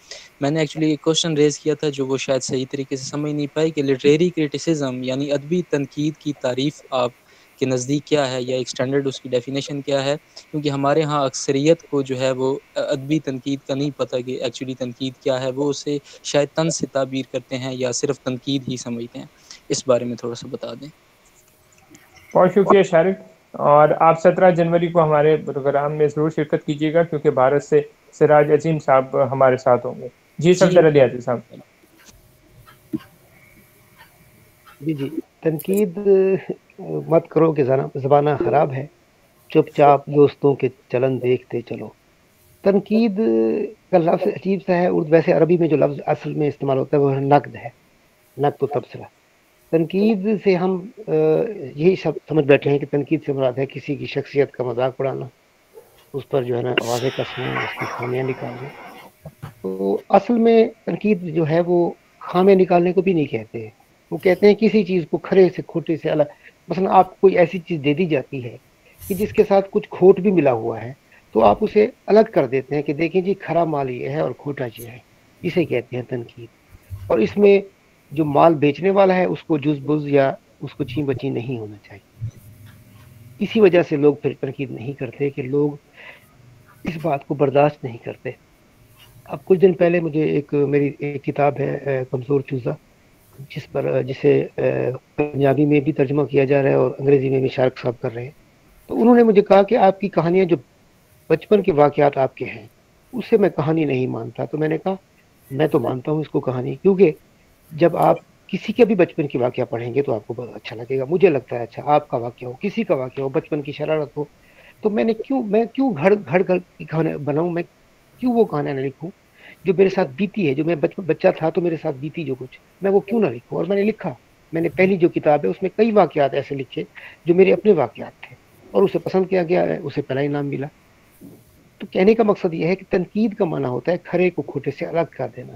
میں نے ایکچولی ایک کوشچن ریز کیا تھا جو وہ شاید صحیح طریقے سے سمجھ نہیں پائی کہ لٹریری کرٹیسزم یعنی ادبی تنقید کی تعریف آپ کے نزدیک کیا ہے، یا ایک اسٹینڈرڈ اس کی ڈیفینیشن کیا ہے؟ کیونکہ ہمارے ہاں اکثریت کو جو ہے وہ ادبی تنقید کا نہیں پتہ کہ ایکچولی تنقید کیا ہے، وہ اسے شاید طنز سے تعبیر کرتے ہیں یا صرف تنقید ہی سمجھتے ہیں. اس بارے میں تھوڑا سا بتا دیں. بہت شکریہ شارق. اور آپ 17 جنوری کو ہمارے پروگرام میں ضرور شرکت کیجیے گا، کیونکہ بھارت سے سراج عظیم صاحب ہمارے ساتھ ہوں گے. جی صدر علی عادل صاحب. جی تنقید مت کرو کہ زبانہ خراب ہے، چپ چاپ دوستوں کے چلن دیکھتے چلو. تنقید کا لفظ عجیب سا ہے. ویسے عربی میں جو لفظ اصل میں استعمال ہوتا ہے وہ نقد ہے، نقد و تبصرہ. تنقید سے ہم یہی سب سمجھ بیٹھے ہیں کہ تنقید سے مراد ہے کسی کی شخصیت کا مذاق اڑانا، اس پر جو ہے نا آوازیں کسنا، اس کی خامیاں نکالنا. تو اصل میں تنقید جو ہے وہ خامیاں نکالنے کو بھی نہیں کہتے. وہ کہتے ہیں کسی چیز کو کھرے سے کھوٹے سے الگ. مثلا آپ کوئی ایسی چیز دے دی جاتی ہے کہ جس کے ساتھ کچھ کھوٹ بھی ملا ہوا ہے، تو آپ اسے الگ کر دیتے ہیں کہ دیکھیں جی کھرا مال یہ ہے اور کھوٹا یہ ہے. اسے کہتے ہیں تنقید. اور اس میں جو مال بیچنے والا ہے اس کو جز بز یا اس کو چین بچی نہیں ہونا چاہیے. اسی وجہ سے لوگ پھر تنقید نہیں کرتے کہ لوگ اس بات کو برداشت نہیں کرتے. اب کچھ دن پہلے مجھے میری ایک کتاب ہے کمزور چوزا، جسے پنجابی میں بھی ترجمہ کیا جا رہا ہے اور انگریزی میں بھی شارق صاحب کر رہے ہیں. تو انہوں نے مجھے کہا کہ آپ کی کہانیاں جو بچپن کے واقعات آپ کے ہیں اسے میں کہانی نہیں مانتا. تو میں نے کہا میں تو مانتا ہوں اس کو کہانی، کیونکہ جب آپ کسی کے بھی بچپن کی واقعہ پڑھیں گے تو آپ کو بہت اچھا لگے گا. مجھے لگتا ہے اچھا آپ کا واقعہ ہو، کسی کا واقعہ ہو، بچپن کی شرارت ہو، تو میں کیوں گھڑ کر کی کہانی بناؤں؟ میں کیوں وہ کہانیاں نہ لکھوں جو میرے ساتھ بیتی ہے، جو میں بچہ تھا تو میرے ساتھ بیتی جو کچھ، میں وہ کیوں نہ لکھوں؟ اور میں نے لکھا. میں نے پہلی جو کتاب ہے اس میں کئی واقعات ایسے لکھے جو میرے اپنے واقعات تھے، اور اسے پسند کیا گیا ہے، اسے پہلا انعام ملا. تو کہنے کا مقصد یہ ہے کہ تنقید کا معنی ہوتا ہے کھرے کو کھوٹے سے الگ کر دینا.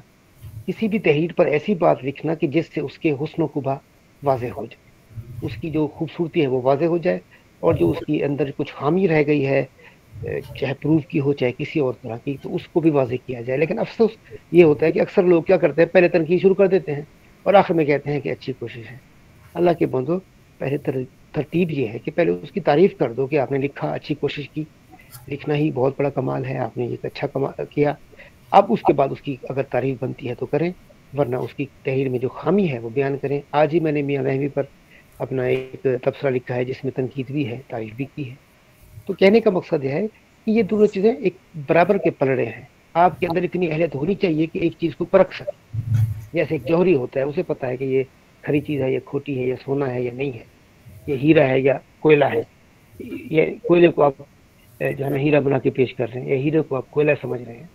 کسی بھی تحریر پر ایسی بات لکھنا کہ جس سے اس کے حسن و قبح واضح ہو جائے، اس کی جو خوبصورتی ہے وہ واضح ہو جائے، اور جو اس کی اندر کچھ خامی رہ گئی ہے، چاہے پروف کی ہو چاہے کسی اور طرح کی، تو اس کو بھی واضح کیا جائے. لیکن افسوس یہ ہوتا ہے کہ اکثر لوگ کیا کرتے ہیں، پہلے تنقید شروع کر دیتے ہیں اور آخر میں کہتے ہیں کہ اچھی کوشش ہے. اللہ کے بندو، پہلے ترتیب یہ ہے کہ پہلے اس کی تعریف کر دو کہ آپ نے لکھا، اچھی کوشش کی. لکھنا ہی بہت بڑا کمال ہے، آپ نے یہ اچھا کیا. اب اس کے بعد اس کی اگر تعریف بنتی ہے تو کریں، ورنہ اس کی تحریر میں جو خامی ہے وہ بیان کریں. آج ہی میں نے میاں لہوی پر اپنا ایک تبصرہ لکھا ہے جس میں تنقید بھی ہے، تعریف بھی کی ہے. تو کہنے کا مقصد یہ ہے کہ یہ دونوں چیزیں ایک برابر کے پلڑے ہیں. آپ کے اندر اتنی اہلیت ہونی چاہیے کہ ایک چیز کو پرکھ سکے. جیسے ایک جوہری ہوتا ہے، اسے پتا ہے کہ یہ کھری چیز ہے یا کھوٹی ہے، یا سونا ہے یا نہیں ہے، یہ ہیرا ہے یا کوئلہ ہے. یہ کوئلے کو آپ جو ہے نا ہیرا بنا کے پیش کر رہے ہیں، یا ہیرے کو آپ کوئلہ سمجھ رہے ہیں.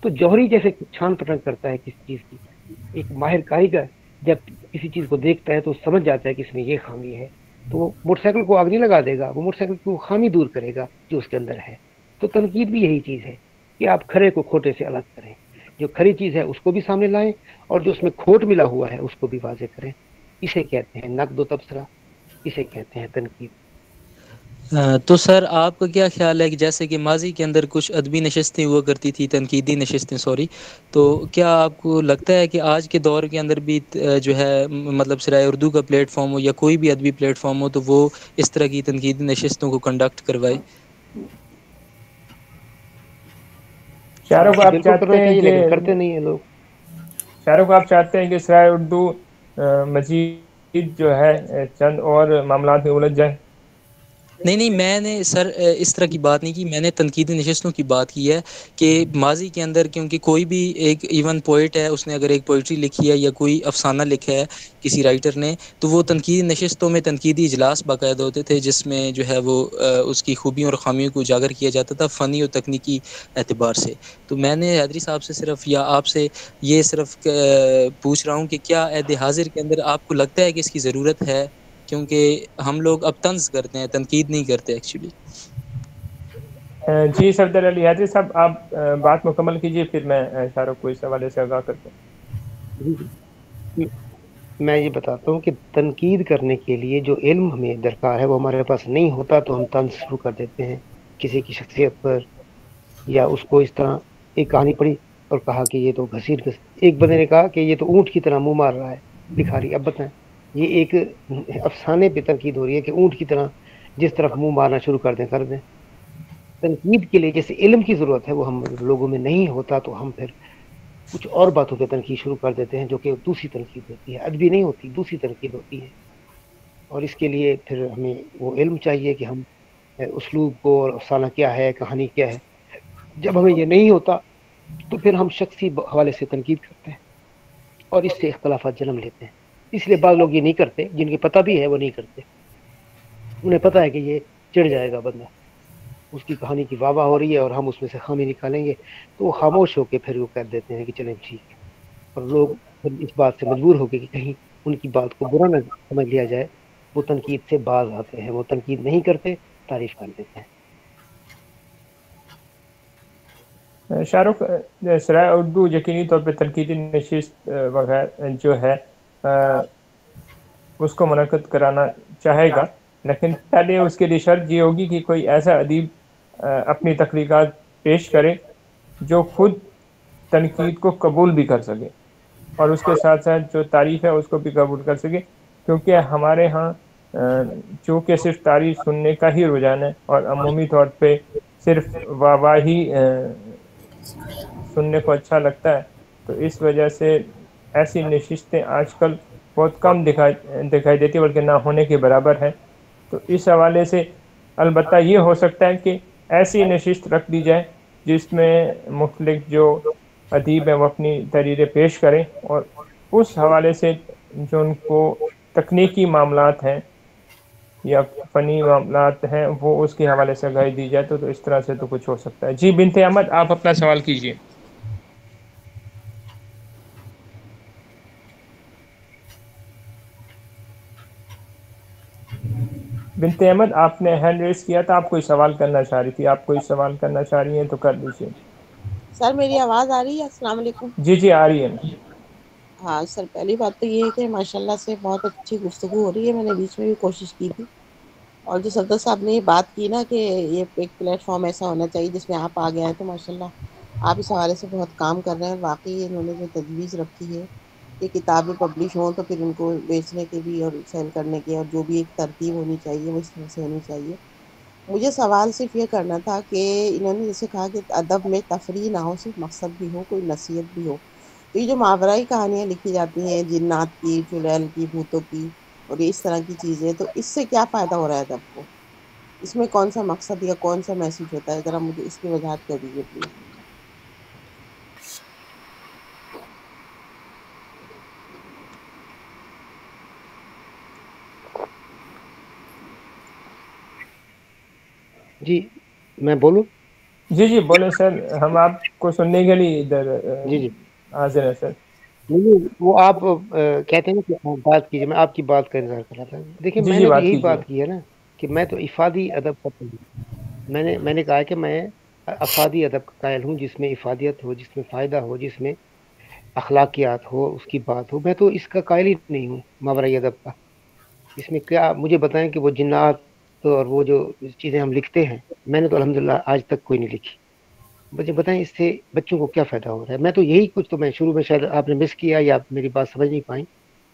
تو جوہری جیسے چھان پٹن کرتا ہے کسی چیز کی، ایک ماہر کاریگر جب کسی چیز کو دیکھتا ہے تو سمجھ جاتا ہے کہ اس میں یہ خامی ہے، تو وہ موٹر سائیکل کو آگ نہیں لگا دے گا، وہ موٹر سائیکل کو خامی دور کرے گا جو اس کے اندر ہے. تو تنقید بھی یہی چیز ہے کہ آپ کھرے کو کھوٹے سے الگ کریں، جو کھری چیز ہے اس کو بھی سامنے لائیں، اور جو اس میں کھوٹ ملا ہوا ہے اس کو بھی واضح کریں. اسے کہتے ہیں نقد و تبصرہ، اسے کہتے ہیں تنقید. تو سر آپ کا کیا خیال ہے کہ جیسے کہ ماضی کے اندر کچھ ادبی نشستیں ہوا کرتی تھی، تنقیدی نشستیں سوری، تو کیا آپ کو لگتا ہے کہ آج کے دور کے اندر بھی جو ہے مطلب سرائے اردو کا پلیٹ فارم ہو یا کوئی بھی ادبی پلیٹ فارم ہو تو وہ اس طرح کی تنقیدی نشستوں کو کنڈکٹ کروائے؟ شاہ جی آپ بالکل کرنا چاہتے ہیں چاہیے، کہ لیکن کرتے نہیں ہیں لوگ. شاہ آپ چاہتے ہیں کہ سرائے اردو مزید جو ہے چند اور معاملات میں الجھ جائیں؟ نہیں میں نے سر اس طرح کی بات نہیں کی، میں نے تنقیدی نشستوں کی بات کی ہے کہ ماضی کے اندر، کیونکہ کوئی بھی ایک ایون پوئٹ ہے، اس نے اگر ایک پوئٹری لکھی ہے یا کوئی افسانہ لکھا ہے کسی رائٹر نے، تو وہ تنقیدی نشستوں میں تنقیدی اجلاس باقاعدہ ہوتے تھے، جس میں جو ہے وہ اس کی خوبیوں اور خامیوں کو اجاگر کیا جاتا تھا فنی اور تکنیکی اعتبار سے۔ تو میں نے حیدری صاحب سے صرف یا آپ سے یہ صرف پوچھ رہا ہوں کہ کیا عہد حاضر کے اندر آپ کو لگتا ہے کہ اس کی ضرورت ہے؟ کیونکہ ہم لوگ اب طنز کرتے ہیں، تنقید نہیں کرتے ایکچولی۔ جی صفدر علی حیدری صاحب، آپ بات مکمل کیجیے، پھر میں شاہ رخ کو اس حوالے سے آگاہ کرتا ہوں۔ جی، میں یہ بتاتا ہوں کہ تنقید کرنے کے لیے جو علم ہمیں درکار ہے وہ ہمارے پاس نہیں ہوتا، تو ہم طنز شروع کر دیتے ہیں کسی کی شخصیت پر، یا اس کو اس طرح ایک کہانی پڑھی اور کہا کہ یہ تو ایک بندے نے کہا کہ یہ تو اونٹ کی طرح منہ مار رہا ہے بھکاری۔ اب بتائیں، یہ ایک افسانے پہ تنقید ہو رہی ہے کہ اونٹ کی طرح جس طرف منہ مارنا شروع کر دیں۔ تنقید کے لیے جیسے علم کی ضرورت ہے وہ ہم لوگوں میں نہیں ہوتا، تو ہم پھر کچھ اور باتوں پہ تنقید شروع کر دیتے ہیں، جو کہ دوسری تنقید ہوتی ہے، ادبی نہیں ہوتی، دوسری تنقید ہوتی ہے۔ اور اس کے لیے پھر ہمیں وہ علم چاہیے کہ ہم اسلوب کو، اور افسانہ کیا ہے، کہانی کیا ہے۔ جب ہمیں یہ نہیں ہوتا تو پھر ہم شخصی حوالے سے تنقید کرتے ہیں، اور اس سے اختلافات جنم لیتے ہیں۔ اس لیے بعض لوگ یہ نہیں کرتے، جن کے پتہ بھی ہے وہ نہیں کرتے، انہیں پتہ ہے کہ یہ چڑھ جائے گا بندہ، اس کی کہانی کی واہ واہ ہو رہی ہے اور ہم اس میں سے خامی نکالیں گے، تو وہ خاموش ہو کے پھر وہ کہہ دیتے ہیں کہ چلیں ٹھیک ہے۔ اور لوگ پھر اس بات سے مجبور ہو کے کہ کہیں ان کی بات کو برا نہ سمجھ لیا جائے، وہ تنقید سے باز آتے ہیں، وہ تنقید نہیں کرتے، تعریف کر دیتے ہیں۔ شاہ رخ، سرائے اردو یقینی طور پہ تنقیدی نشست وغیرہ جو ہے اس کو منعقد کرانا چاہے گا، لیکن پہلے اس کے لیے شرط یہ ہوگی کہ کوئی ایسا ادیب اپنی تخلیقات پیش کرے جو خود تنقید کو قبول بھی کر سکے، اور اس کے ساتھ ساتھ جو تعریف ہے اس کو بھی قبول کر سکے، کیونکہ ہمارے ہاں چونکہ صرف تعریف سننے کا ہی رجحان ہے، اور عمومی طور پہ صرف واہ واہ ہی سننے کو اچھا لگتا ہے، تو اس وجہ سے ایسی نشستیں آج کل بہت کم دکھائی دیتی، بلکہ نہ ہونے کے برابر ہے۔ تو اس حوالے سے البتہ یہ ہو سکتا ہے کہ ایسی نشست رکھ دی جائے جس میں مختلف جو ادیب ہیں وہ اپنی تحریریں پیش کریں، اور اس حوالے سے جو ان کو تکنیکی معاملات ہیں یا فنی معاملات ہیں وہ اس کے حوالے سے آگاہی دی جائے، تو اس طرح سے تو کچھ ہو سکتا ہے۔ جی بنت احمد، آپ اپنا سوال کیجیے۔ بنت احمد، آپ نے ہینڈ ریز کیا تھا، آپ کوئی سوال کرنا چاہ رہی تھی، آپ کوئی سوال کرنا چاہ رہی ہیں تو کر لیجیے۔ سر میری آواز آ رہی ہے؟ السلام علیکم۔ جی آ رہی ہے۔ ہاں سر، پہلی بات تو یہ ہے کہ ماشاءاللہ سے بہت اچھی گفتگو ہو رہی ہے، میں نے بیچ میں بھی کوشش کی تھی، اور جو صفدر صاحب نے یہ بات کی نا کہ یہ ایک پلیٹ فارم ایسا ہونا چاہیے جس میں آپ آ گئے ہیں، تو ماشاءاللہ آپ اس حوالے سے بہت کام کر رہے ہیں۔ واقعی انہوں نے جو تجویز رکھی ہے کہ کتابیں پبلش ہوں تو پھر ان کو بیچنے کے بھی اور سیل کرنے کے، اور جو بھی ایک ترتیب ہونی چاہیے وہ اس طرح سے ہونی چاہیے۔ مجھے سوال صرف یہ کرنا تھا کہ انہوں نے جیسے کہا کہ ادب میں تفریح نہ ہو، صرف مقصد بھی ہو، کوئی نصیحت بھی ہو، تو یہ جو ماورائی کہانیاں لکھی جاتی ہیں جنات کی، چڑیل کی، بھوتوں کی اور اس طرح کی چیزیں، تو اس سے کیا فائدہ ہو رہا ہے ادب کو؟ اس میں کون سا مقصد یا کون سا میسج ہوتا ہے؟ ذرا مجھے اس کی وضاحت کر دیجیے پلیز۔ جی میں بولوں؟ جی بولیں سر، ہم آپ کو سننے کے لیے ادھر جی حاضر ہیں سر۔ نہیں، وہ آپ کہتے ہیں کہ بات کیجیے، میں آپ کی بات کا انتظار کر رہا تھا۔ دیکھیں، میں جی نے تو بات یہی کیجیے۔ بات کی ہے نا کہ میں تو افادی ادب کا پڑھوں۔ میں نے کہا ہے کہ میں افادی ادب کا قائل ہوں، جس میں افادیت ہو، جس میں فائدہ ہو، جس میں اخلاقیات ہو، اس کی بات ہو۔ میں تو اس کا قائل ہی نہیں ہوں ماورائی ادب کا۔ اس میں کیا مجھے بتائیں کہ وہ جنات اور وہ جو چیزیں ہم لکھتے ہیں، میں نے تو الحمدللہ آج تک کوئی نہیں لکھی۔ مجھے بتائیں اس سے بچوں کو کیا فائدہ ہو رہا ہے؟ میں تو یہی کچھ، تو میں شروع میں شاید آپ نے مس کیا یا آپ میری بات سمجھ نہیں پائیں،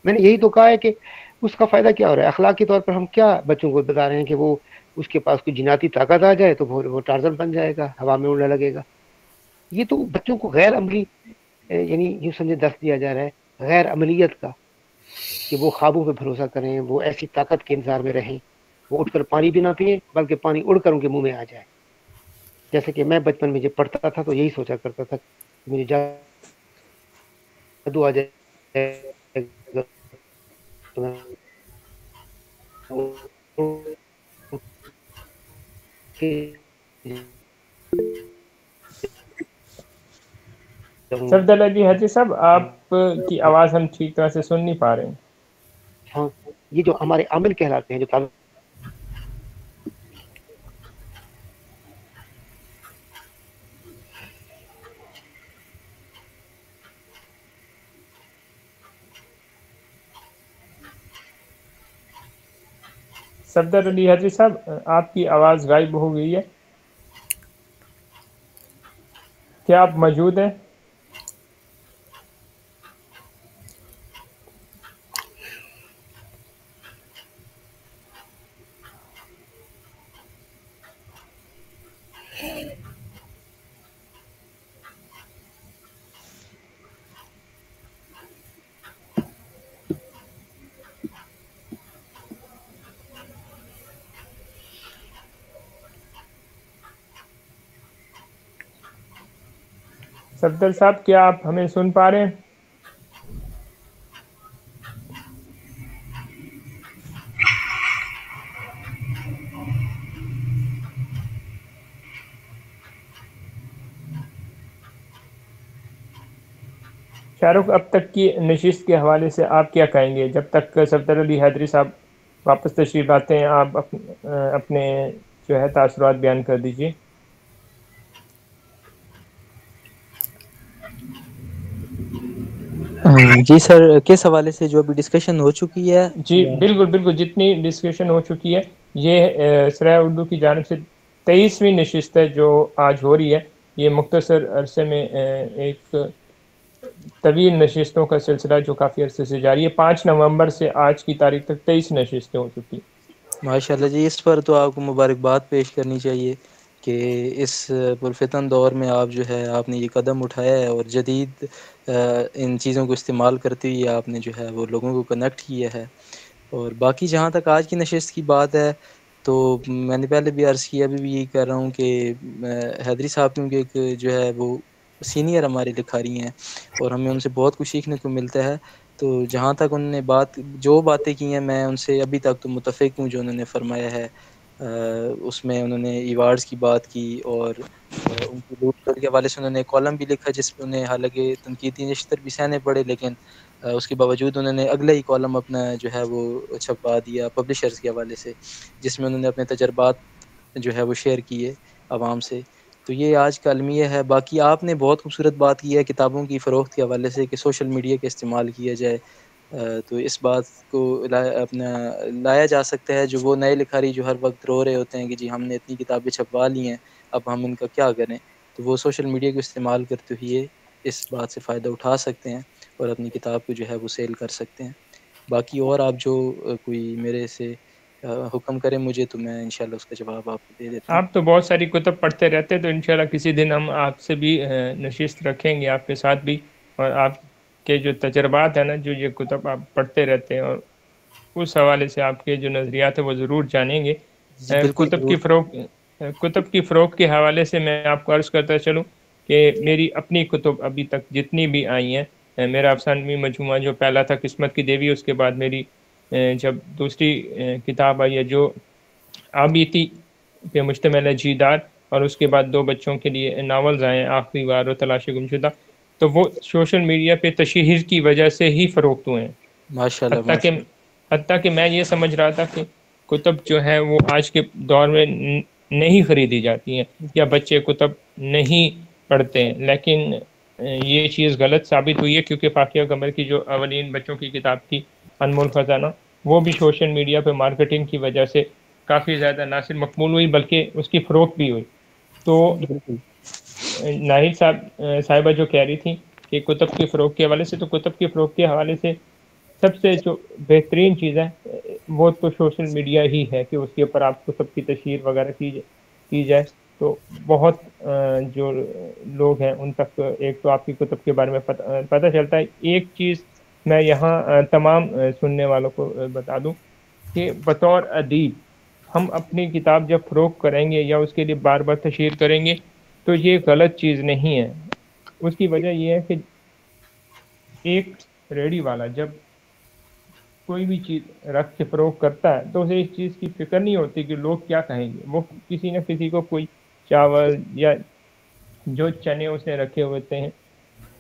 میں نے یہی تو کہا ہے کہ اس کا فائدہ کیا ہو رہا ہے؟ اخلاقی طور پر ہم کیا بچوں کو بتا رہے ہیں کہ وہ اس کے پاس کوئی جناتی طاقت آ جائے تو وہ ٹارزن بن جائے گا، ہوا میں اڑنے لگے گا۔ یہ تو بچوں کو غیر عملی، یعنی یوں سمجھے درس دیا جا رہا ہے غیر عملیت کا، کہ وہ خوابوں پہ بھروسہ کریں، وہ ایسی طاقت کے انتظار میں رہیں۔ وہ اٹھ کر پانی بھی نہ پیئے بلکہ پانی اڑ کر ان کے منہ میں آ جائے. جیسے کہ میں بچپن میں جب پڑھتا تھا تو یہی سوچا کرتا تھا کہ مجھے جادو آ جائے تو میں صفدر علی حاجی صاحب، آپ کی آواز ہم ٹھیک طرح سے سن نہیں پا رہے ہیں. ہاں، یہ جو ہمارے عامل کہلاتے ہیں، جو صفدر علی حاجی صاحب، آپ کی آواز غائب ہو گئی ہے. کیا آپ موجود ہیں؟ صفدر صاحب، کیا آپ ہمیں سن پا رہے ہیں؟ شاہ رخ، اب تک کی نشست کے حوالے سے آپ کیا کہیں گے؟ جب تک صفدر علی حیدری صاحب واپس تشریف لاتے ہیں، آپ اپنے جو ہے تاثرات بیان کر دیجیے. جی سر، کس حوالے سے جو ابھی ڈسکشن ہو چکی ہے؟ جی بالکل بالکل، جتنی ڈسکشن ہو چکی ہے، یہ سرائے اردو کی جانب سے 23ویں نشست ہے جو آج ہو رہی ہے. یہ مختصر عرصے میں ایک طویل نشستوں کا سلسلہ جو کافی عرصے سے جاری ہے. 5 نومبر سے آج کی تاریخ تک 23 نشستیں ہو چکی. ماشاء اللہ جی، اس پر تو آپ کو مبارکباد پیش کرنی چاہیے کہ اس پرفتن دور میں آپ نے یہ قدم اٹھایا ہے اور جدید ان چیزوں کو استعمال کرتے ہوئے آپ نے جو ہے وہ لوگوں کو کنیکٹ کیا ہے. اور باقی جہاں تک آج کی نشست کی بات ہے تو میں نے پہلے بھی عرض کیا، ابھی بھی یہی کر رہا ہوں کہ حیدری صاحب کیونکہ ایک جو ہے وہ سینئر ہمارے لکھاری ہیں اور ہمیں ان سے بہت کچھ سیکھنے کو ملتا ہے. تو جہاں تک انہوں نے جو باتیں کی ہیں، میں ان سے ابھی تک تو متفق ہوں جو انہوں نے فرمایا ہے. اس میں انہوں نے ایوارڈز کی بات کی اور ان کی کے حوالے سے انہوں نے کالم بھی لکھا جس پہ انہیں حالانکہ تنقیدی نشتر بھی سہنے پڑے، لیکن اس کے باوجود انہوں نے اگلا ہی کالم اپنا جو ہے وہ چھپوا دیا پبلشرز کے حوالے سے، جس میں انہوں نے اپنے تجربات جو ہے وہ شیئر کیے عوام سے. تو یہ آج کا المیہ ہے. باقی آپ نے بہت خوبصورت بات کی ہے کتابوں کی فروخت کے حوالے سے کہ سوشل میڈیا کا استعمال کیا جائے. تو اس بات کو لایا جا سکتا ہے. جو وہ نئے لکھاری جو ہر وقت رو رہے ہوتے ہیں کہ جی ہم نے اتنی کتابیں چھپوا لی ہیں، اب ہم ان کا کیا کریں، تو وہ سوشل میڈیا کو استعمال کرتے ہوئے اس بات سے فائدہ اٹھا سکتے ہیں اور اپنی کتاب کو جو ہے وہ سیل کر سکتے ہیں. باقی اور آپ جو کوئی میرے سے حکم کریں مجھے تو میں انشاءاللہ اس کا جواب آپ کو دے دیتا ہوں. آپ تو بہت ساری کتب پڑھتے رہتے ہیں، تو انشاءاللہ کسی دن ہم آپ سے بھی نشست رکھیں گے، آپ کے ساتھ بھی، اور آپ کے جو تجربات ہیں نا، جو یہ کتب آپ پڑھتے رہتے ہیں، اور اس حوالے سے آپ کے جو نظریات ہیں وہ ضرور جانیں گے. جی بالکل ضرور. کتب کی فروخت کے حوالے سے میں آپ کو عرض کرتا چلوں کہ میری اپنی کتب ابھی تک جتنی بھی آئی ہیں، میرا افسانوی مجموعہ جو پہلا تھا قسمت کی دیوی، اس کے بعد میری جب دوسری کتاب آئی ہے جو آبیتی پہ مشتمل ہے جیدار، اور اس کے بعد 2 بچوں کے لیے ناولز آئے ہیں آخری وار و تلاش گمشدہ، تو وہ سوشل میڈیا پہ تشہیر کی وجہ سے ہی فروخت ہوئے ہیں. ماشاءاللہ ماشاءاللہ. حتیٰ کہ میں یہ سمجھ رہا تھا کہ کتب جو ہے وہ آج کے دور میں نہیں خریدی جاتی ہیں یا بچے کتب نہیں پڑھتے ہیں، لیکن یہ چیز غلط ثابت ہوئی ہے، کیونکہ فاقیہ قمر کی جو اولین بچوں کی کتاب تھی انمول خزانہ، وہ بھی سوشل میڈیا پہ مارکیٹنگ کی وجہ سے کافی زیادہ نہ صرف مقبول ہوئی بلکہ اس کی فروخت بھی ہوئی. تو بالکل ناہید صاحبہ جو کہہ رہی تھی کہ کتب کی فروخت کے حوالے سے، تو کتب کی فروخت کے حوالے سے سب سے جو بہترین چیز ہے وہ تو سوشل میڈیا ہی ہے، کہ اس کے اوپر آپ کتب کی تشہیر وغیرہ کی جائے تو بہت جو لوگ ہیں ان تک ایک تو آپ کی کتب کے بارے میں پتہ چلتا ہے. ایک چیز میں یہاں تمام سننے والوں کو بتا دوں کہ بطور ادیب ہم اپنی کتاب جب فروخت کریں گے یا اس کے لیے بار بار تشہیر کریں گے تو یہ غلط چیز نہیں ہے. اس کی وجہ یہ ہے کہ ایک ریڑھی والا جب کوئی بھی چیز رکھ کے فروخت کرتا ہے تو اسے اس چیز کی فکر نہیں ہوتی کہ لوگ کیا کہیں گے. وہ کسی نہ کسی کو کوئی چاول یا جو چنے اس نے رکھے ہوتے ہیں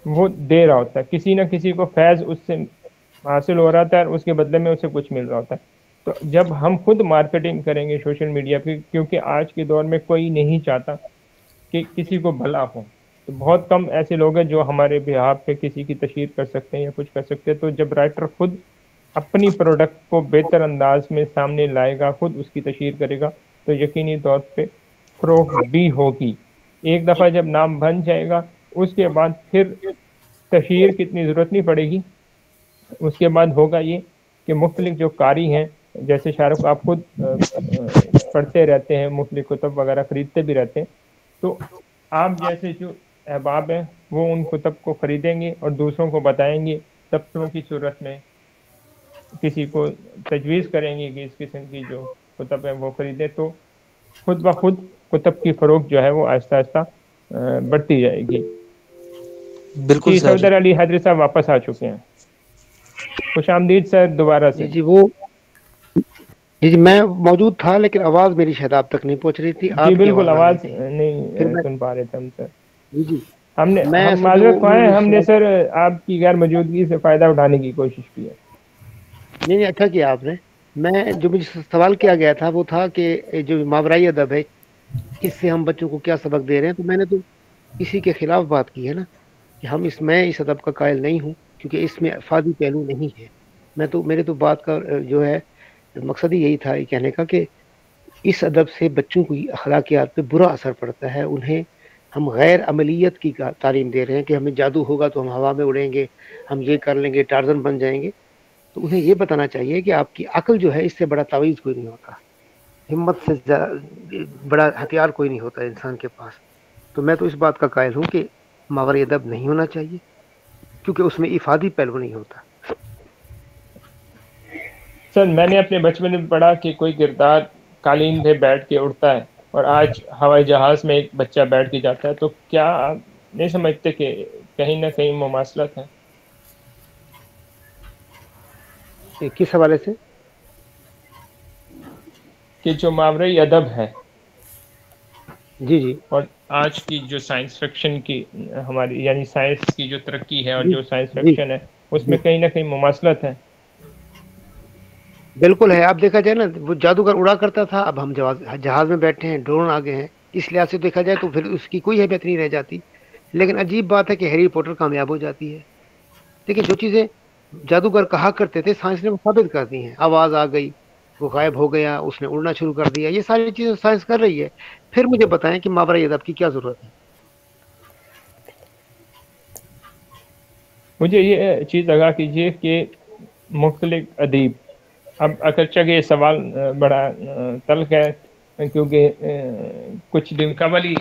وہ دے رہا ہوتا ہے, کسی نہ کسی کو فیض اس سے حاصل ہو رہا تھا اور اس کے بدلے میں اسے کچھ مل رہا ہوتا ہے. تو جب ہم خود مارکیٹنگ کریں گے سوشل میڈیا پہ, کیونکہ آج کے دور میں کوئی نہیں چاہتا کہ کسی کو بھلا ہو, تو بہت کم ایسے لوگ ہیں جو ہمارے بہاف پہ کسی کی تشہیر کر سکتے ہیں یا کچھ کر سکتے ہیں. تو جب رائٹر خود اپنی پروڈکٹ کو بہتر انداز میں سامنے لائے گا, خود اس کی تشہیر کرے گا, تو یقینی طور پہ فروخت بھی ہوگی. ایک دفعہ جب نام بن جائے گا اس کے بعد پھر تشہیر کی اتنی ضرورت نہیں پڑے گی. اس کے بعد ہوگا یہ کہ مختلف جو قاری ہیں, جیسے شاہ رخ آپ خود پڑھتے رہتے ہیں, مختلف کتب وغیرہ خریدتے بھی رہتے ہیں, تو آپ جیسے جو احباب ہیں وہ ان کتب کو خریدیں گے اور دوسروں کو بتائیں گے, دفتروں کی صورت میں کسی کو تجویز کریں گے کہ اس قسم کی جو کتب ہے وہ خریدے, تو خود بخود کتب کی فروخت جو ہے وہ آہستہ آہستہ بڑھتی جائے گی. بالکل جی سر. صفدر علی حیدری صاحب واپس آ چکے ہیں. خوش آمدید سر دوبارہ سے. جی میں موجود تھا لیکن آواز میری شاید آپ تک نہیں پہنچ رہی تھی. جی آپ کی بالکل آ رہی آواز تھی. نہیں سن پا رہے تھے ہم سر. جی ہم معذرت خواہ ہیں, ہم نے سر آپ کی غیر موجودگی سے فائدہ اٹھانے کی کوشش کی ہے. نہیں اچھا کیا آپ نے. میں جو مجھے سوال کیا گیا تھا وہ تھا کہ جو ماورائی ادب ہے اس سے ہم بچوں کو کیا سبق دے رہے ہیں, تو میں نے تو اسی کے خلاف بات کی ہے نا کہ میں اس ادب کا قائل نہیں ہوں کیونکہ اس میں افادی پہلو نہیں ہے. میرے تو بات کا جو ہے مقصد ہی یہی تھا یہ کہنے کا کہ اس ادب سے بچوں کی اخلاقیات پہ برا اثر پڑتا ہے. انہیں ہم غیر عملیت کی تعلیم دے رہے ہیں کہ ہمیں جادو ہوگا تو ہم ہوا میں اڑیں گے, ہم یہ کر لیں گے, ٹارزن بن جائیں گے. تو انہیں یہ بتانا چاہیے کہ آپ کی عقل جو ہے اس سے بڑا تعویذ کوئی نہیں ہوتا, ہمت سے بڑا ہتھیار کوئی نہیں ہوتا انسان کے پاس. تو میں تو اس بات کا قائل ہوں کہ ماورائی ادب نہیں ہونا چاہیے کیونکہ اس میں افادی پہلو نہیں ہوتا. سر میں نے اپنے بچپن میں پڑھا کہ کوئی کردار قالین پہ بیٹھ کے اڑتا ہے اور آج ہوائی جہاز میں ایک بچہ بیٹھ کے جاتا ہے, تو کیا آپ نہیں سمجھتے کہ کہیں نہ کہیں مماثلت ہے؟ کس حوالے سے؟ کہ جو ماورائی ادب ہے جی اور آج کی جو سائنس فکشن کی ہماری یعنی سائنس کی جو ترقی ہے اور جی جو سائنس جی فکشن ہے اس جی میں کہیں نہ کہیں مماثلت ہے. بالکل ہے. آپ دیکھا جائے نا وہ جادوگر اڑا کرتا تھا, اب ہم جہاز میں بیٹھے ہیں, ڈرون آگے ہیں, اس لحاظ سے دیکھا جائے تو پھر اس کی کوئی اہمیت نہیں رہ جاتی. لیکن عجیب بات ہے کہ ہیری پوٹر کامیاب ہو جاتی ہے. دیکھیں جو چیزیں جادوگر کہا کرتے تھے سائنس نے وہ ثابت کر دی ہیں. آواز آ گئی, وہ غائب ہو گیا, اس نے اڑنا شروع کر دیا, یہ ساری چیزیں سائنس کر رہی ہے. پھر مجھے بتائیں کہ ماورائی ادب کی کیا ضرورت ہے؟ مجھے یہ چیز لگا کیجیے کہ مختلف ادیب, اب اگرچہ کہ یہ سوال بڑا تلخ ہے کیونکہ کچھ دن قبل ہی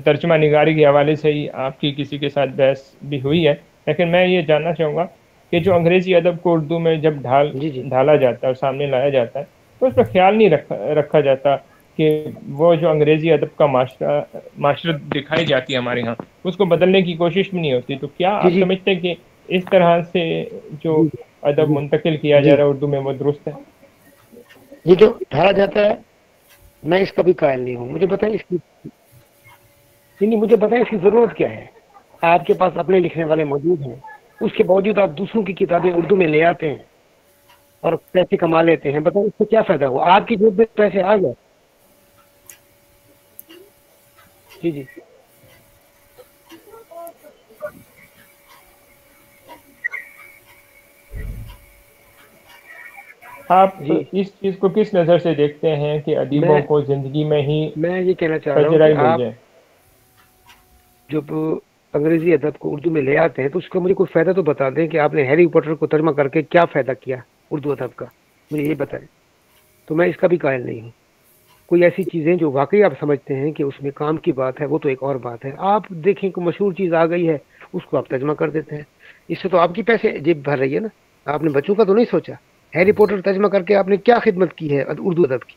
ترجمہ نگاری کے حوالے سے ہی آپ کی کسی کے ساتھ بحث بھی ہوئی ہے, لیکن میں یہ جاننا چاہوں گا کہ جو انگریزی ادب کو اردو میں جب جی جی ڈھالا جاتا ہے اور سامنے لایا جاتا ہے تو اس پہ خیال نہیں رکھا جاتا کہ وہ جو انگریزی ادب کا معاشرت دکھائی جاتی ہے ہمارے ہاں اس کو بدلنے کی کوشش بھی نہیں ہوتی. تو کیا جی آپ جی سمجھتے ہیں کہ اس طرح سے جو جی ادب جی منتقل کیا جا جی رہا ہے اردو میں وہ درست ہے؟ یہ جو ڈھالا جاتا ہے میں اس کا بھی قائل نہیں ہوں. مجھے بتائیں اس کی ضرورت کیا ہے؟ آپ کے پاس اپنے لکھنے والے موجود ہیں, اس کے باوجود آپ دوسروں کی کتابیں اردو میں لے آتے ہیں اور پیسے کما لیتے ہیں. بتائیں اس سے کیا فائدہ ہوا؟ آپ کی جیب میں پیسے آ گئے. جی جی آپ جی اس چیز کو کس نظر سے دیکھتے ہیں کہ ادیبوں کو زندگی میں ہی میں یہ کہنا چاہ رہا ہوں کہ پذیرائی مل آپ جائے؟ جب انگریزی ادب کو اردو میں لے آتے ہیں تو اس کا مجھے کوئی فائدہ تو بتا دیں کہ آپ نے ہیری پوٹر کو ترجمہ کر کے کیا فائدہ کیا اردو ادب کا, مجھے یہ بتائیں. تو میں اس کا بھی قائل نہیں ہوں. کوئی ایسی چیزیں جو واقعی آپ سمجھتے ہیں کہ اس میں کام کی بات ہے وہ تو ایک اور بات ہے. آپ دیکھیں کہ مشہور چیز آ گئی ہے اس کو آپ ترجمہ کر دیتے ہیں, اس سے تو آپ کی پیسے جیب بھر رہی ہے نا. آپ نے بچوں کا تو نہیں سوچا. ہیری پوٹر ترجمہ کر کے آپ نے کیا خدمت کی ہے اردو ادب کی؟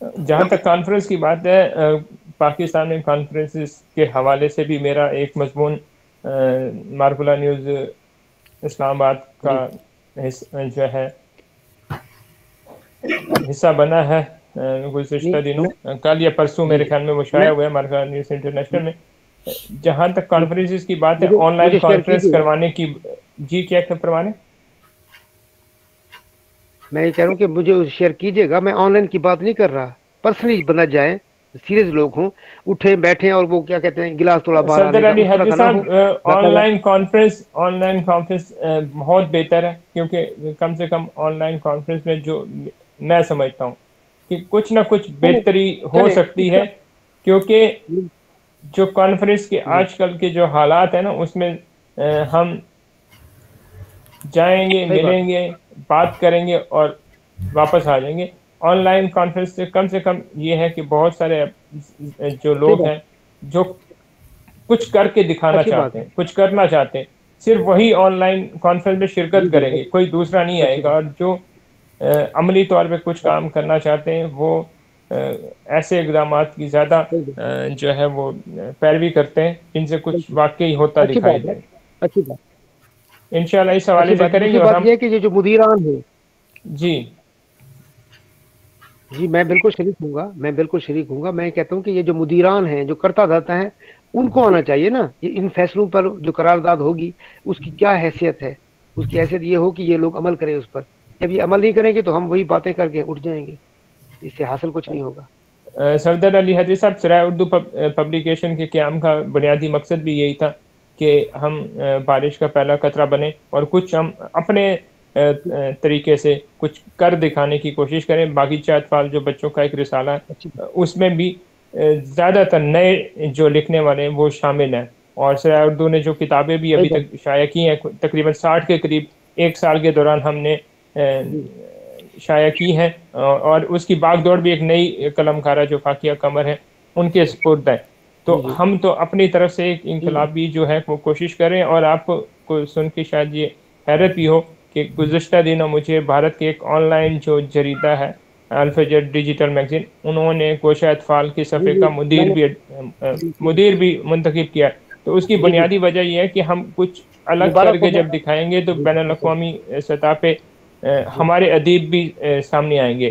جہاں تک کانفرنس کی بات ہے، پاکستان میں کانفرنسز کے حوالے سے بھی میرا ایک مضمون مارکولا نیوز اسلام آباد کا جو ہے حصہ بنا ہے گزشتہ دنوں، کل یا پرسوں میرے خیال میں وہ شائع ہوا ہے مارکولا نیوز انٹرنیشنل میں. جہاں تک کانفرنسز کی بات ہے، آن لائن کانفرنس کروانے کی، جی کیا پروانے؟ میں یہ کہہ رہا ہوں کہ مجھے شیئر کیجیے گا. میں آن لائن کی بات نہیں کر رہا، پرسنلی بنا جائے، سیریس لوگ ہوں، اٹھے بیٹھے اور وہ کیا کہتے ہیں گلاس تھوڑا باہر آنے صدر کا، علی اس طرح حیدری کا نہ ہو. صاحب، آن لائن کانفرنس بہت بہتر ہے، کیونکہ کم سے کم آن لائن کانفرنس میں جو میں سمجھتا ہوں کہ کچھ نہ کچھ بہتری ہو سکتی ہے، کیونکہ جو کانفرنس کے آج کل کے جو حالات ہیں نا، اس میں ہم جائیں گے، ملیں گے، بات کریں گے اور واپس آ جائیں گے. آن لائن کانفرنس سے کم یہ ہے کہ بہت سارے جو لوگ ہیں جو کچھ کر کے دکھانا اچھی بات چاہتے ہیں، کچھ کرنا چاہتے ہیں، صرف وہی آن لائن کانفرنس میں شرکت کریں گے، کوئی دوسرا نہیں آئے گا. اور جو عملی طور پہ کچھ کام کرنا چاہتے ہیں، وہ ایسے اقدامات کی زیادہ جو ہے وہ پیروی کرتے ہیں جن سے کچھ واقعی ہوتا اچھی دکھائی بات ہے. دے. اچھی بات انشاءاللہ اس اچھی حوالے سے بات ہے. کریں گے. دوسری اور بات ہم یہ ہے کہ یہ جو مدیران ہیں، جی جی میں بالکل شریک ہوں گا، میں بالکل شریک ہوں گا. میں کہتا ہوں کہ یہ جو مدیران ہیں، جو کرتا دھرتا ہیں، ان کو آنا چاہیے نا. یہ ان فیصلوں پر جو قرارداد ہوگی اس کی کیا حیثیت ہے. اس کی حیثیت یہ ہو کہ یہ لوگ عمل کریں اس پر. جب یہ عمل نہیں کریں گے تو ہم وہی باتیں کر کے اٹھ جائیں گے، اس سے حاصل کچھ نہیں ہوگا. سردار علی حیدری صاحب، سرائے اردو پبلیکیشن کے قیام کا بنیادی مقصد بھی یہی تھا کہ ہم بارش کا پہلا قطرہ بنے اور کچھ ہم اپنے طریقے سے کچھ کر دکھانے کی کوشش کریں. باغیچہ اطفال جو بچوں کا ایک رسالہ ہے، اس میں بھی زیادہ تر نئے جو لکھنے والے ہیں وہ شامل ہیں. اور سرائے اردو نے جو کتابیں بھی ابھی تک شائع کی ہیں، تقریباً 60 کے قریب ایک سال کے دوران ہم نے شائع کی ہیں. اور اس کی باغ دوڑ بھی ایک نئی قلم کارہ جو فاقیہ قمر ہے ان کے سپرد ہے. تو ہم تو اپنی طرف سے ایک انقلابی جو ہے وہ کوشش کریں. اور آپ کو سن کے شاید یہ حیرت بھی ہو کہ گزشتہ دنوں مجھے بھارت کے ایک آن لائن جو جریدہ ہے الفجر ڈیجیٹل میگزین، انہوں نے گوشہ اطفال کے صفحے کا مدیر بھی منتخب کیا. تو اس کی بنیادی وجہ یہ ہے کہ ہم کچھ الگ کر کے جب دکھائیں گے تو بین الاقوامی سطح پہ ہمارے ادیب بھی سامنے آئیں گے.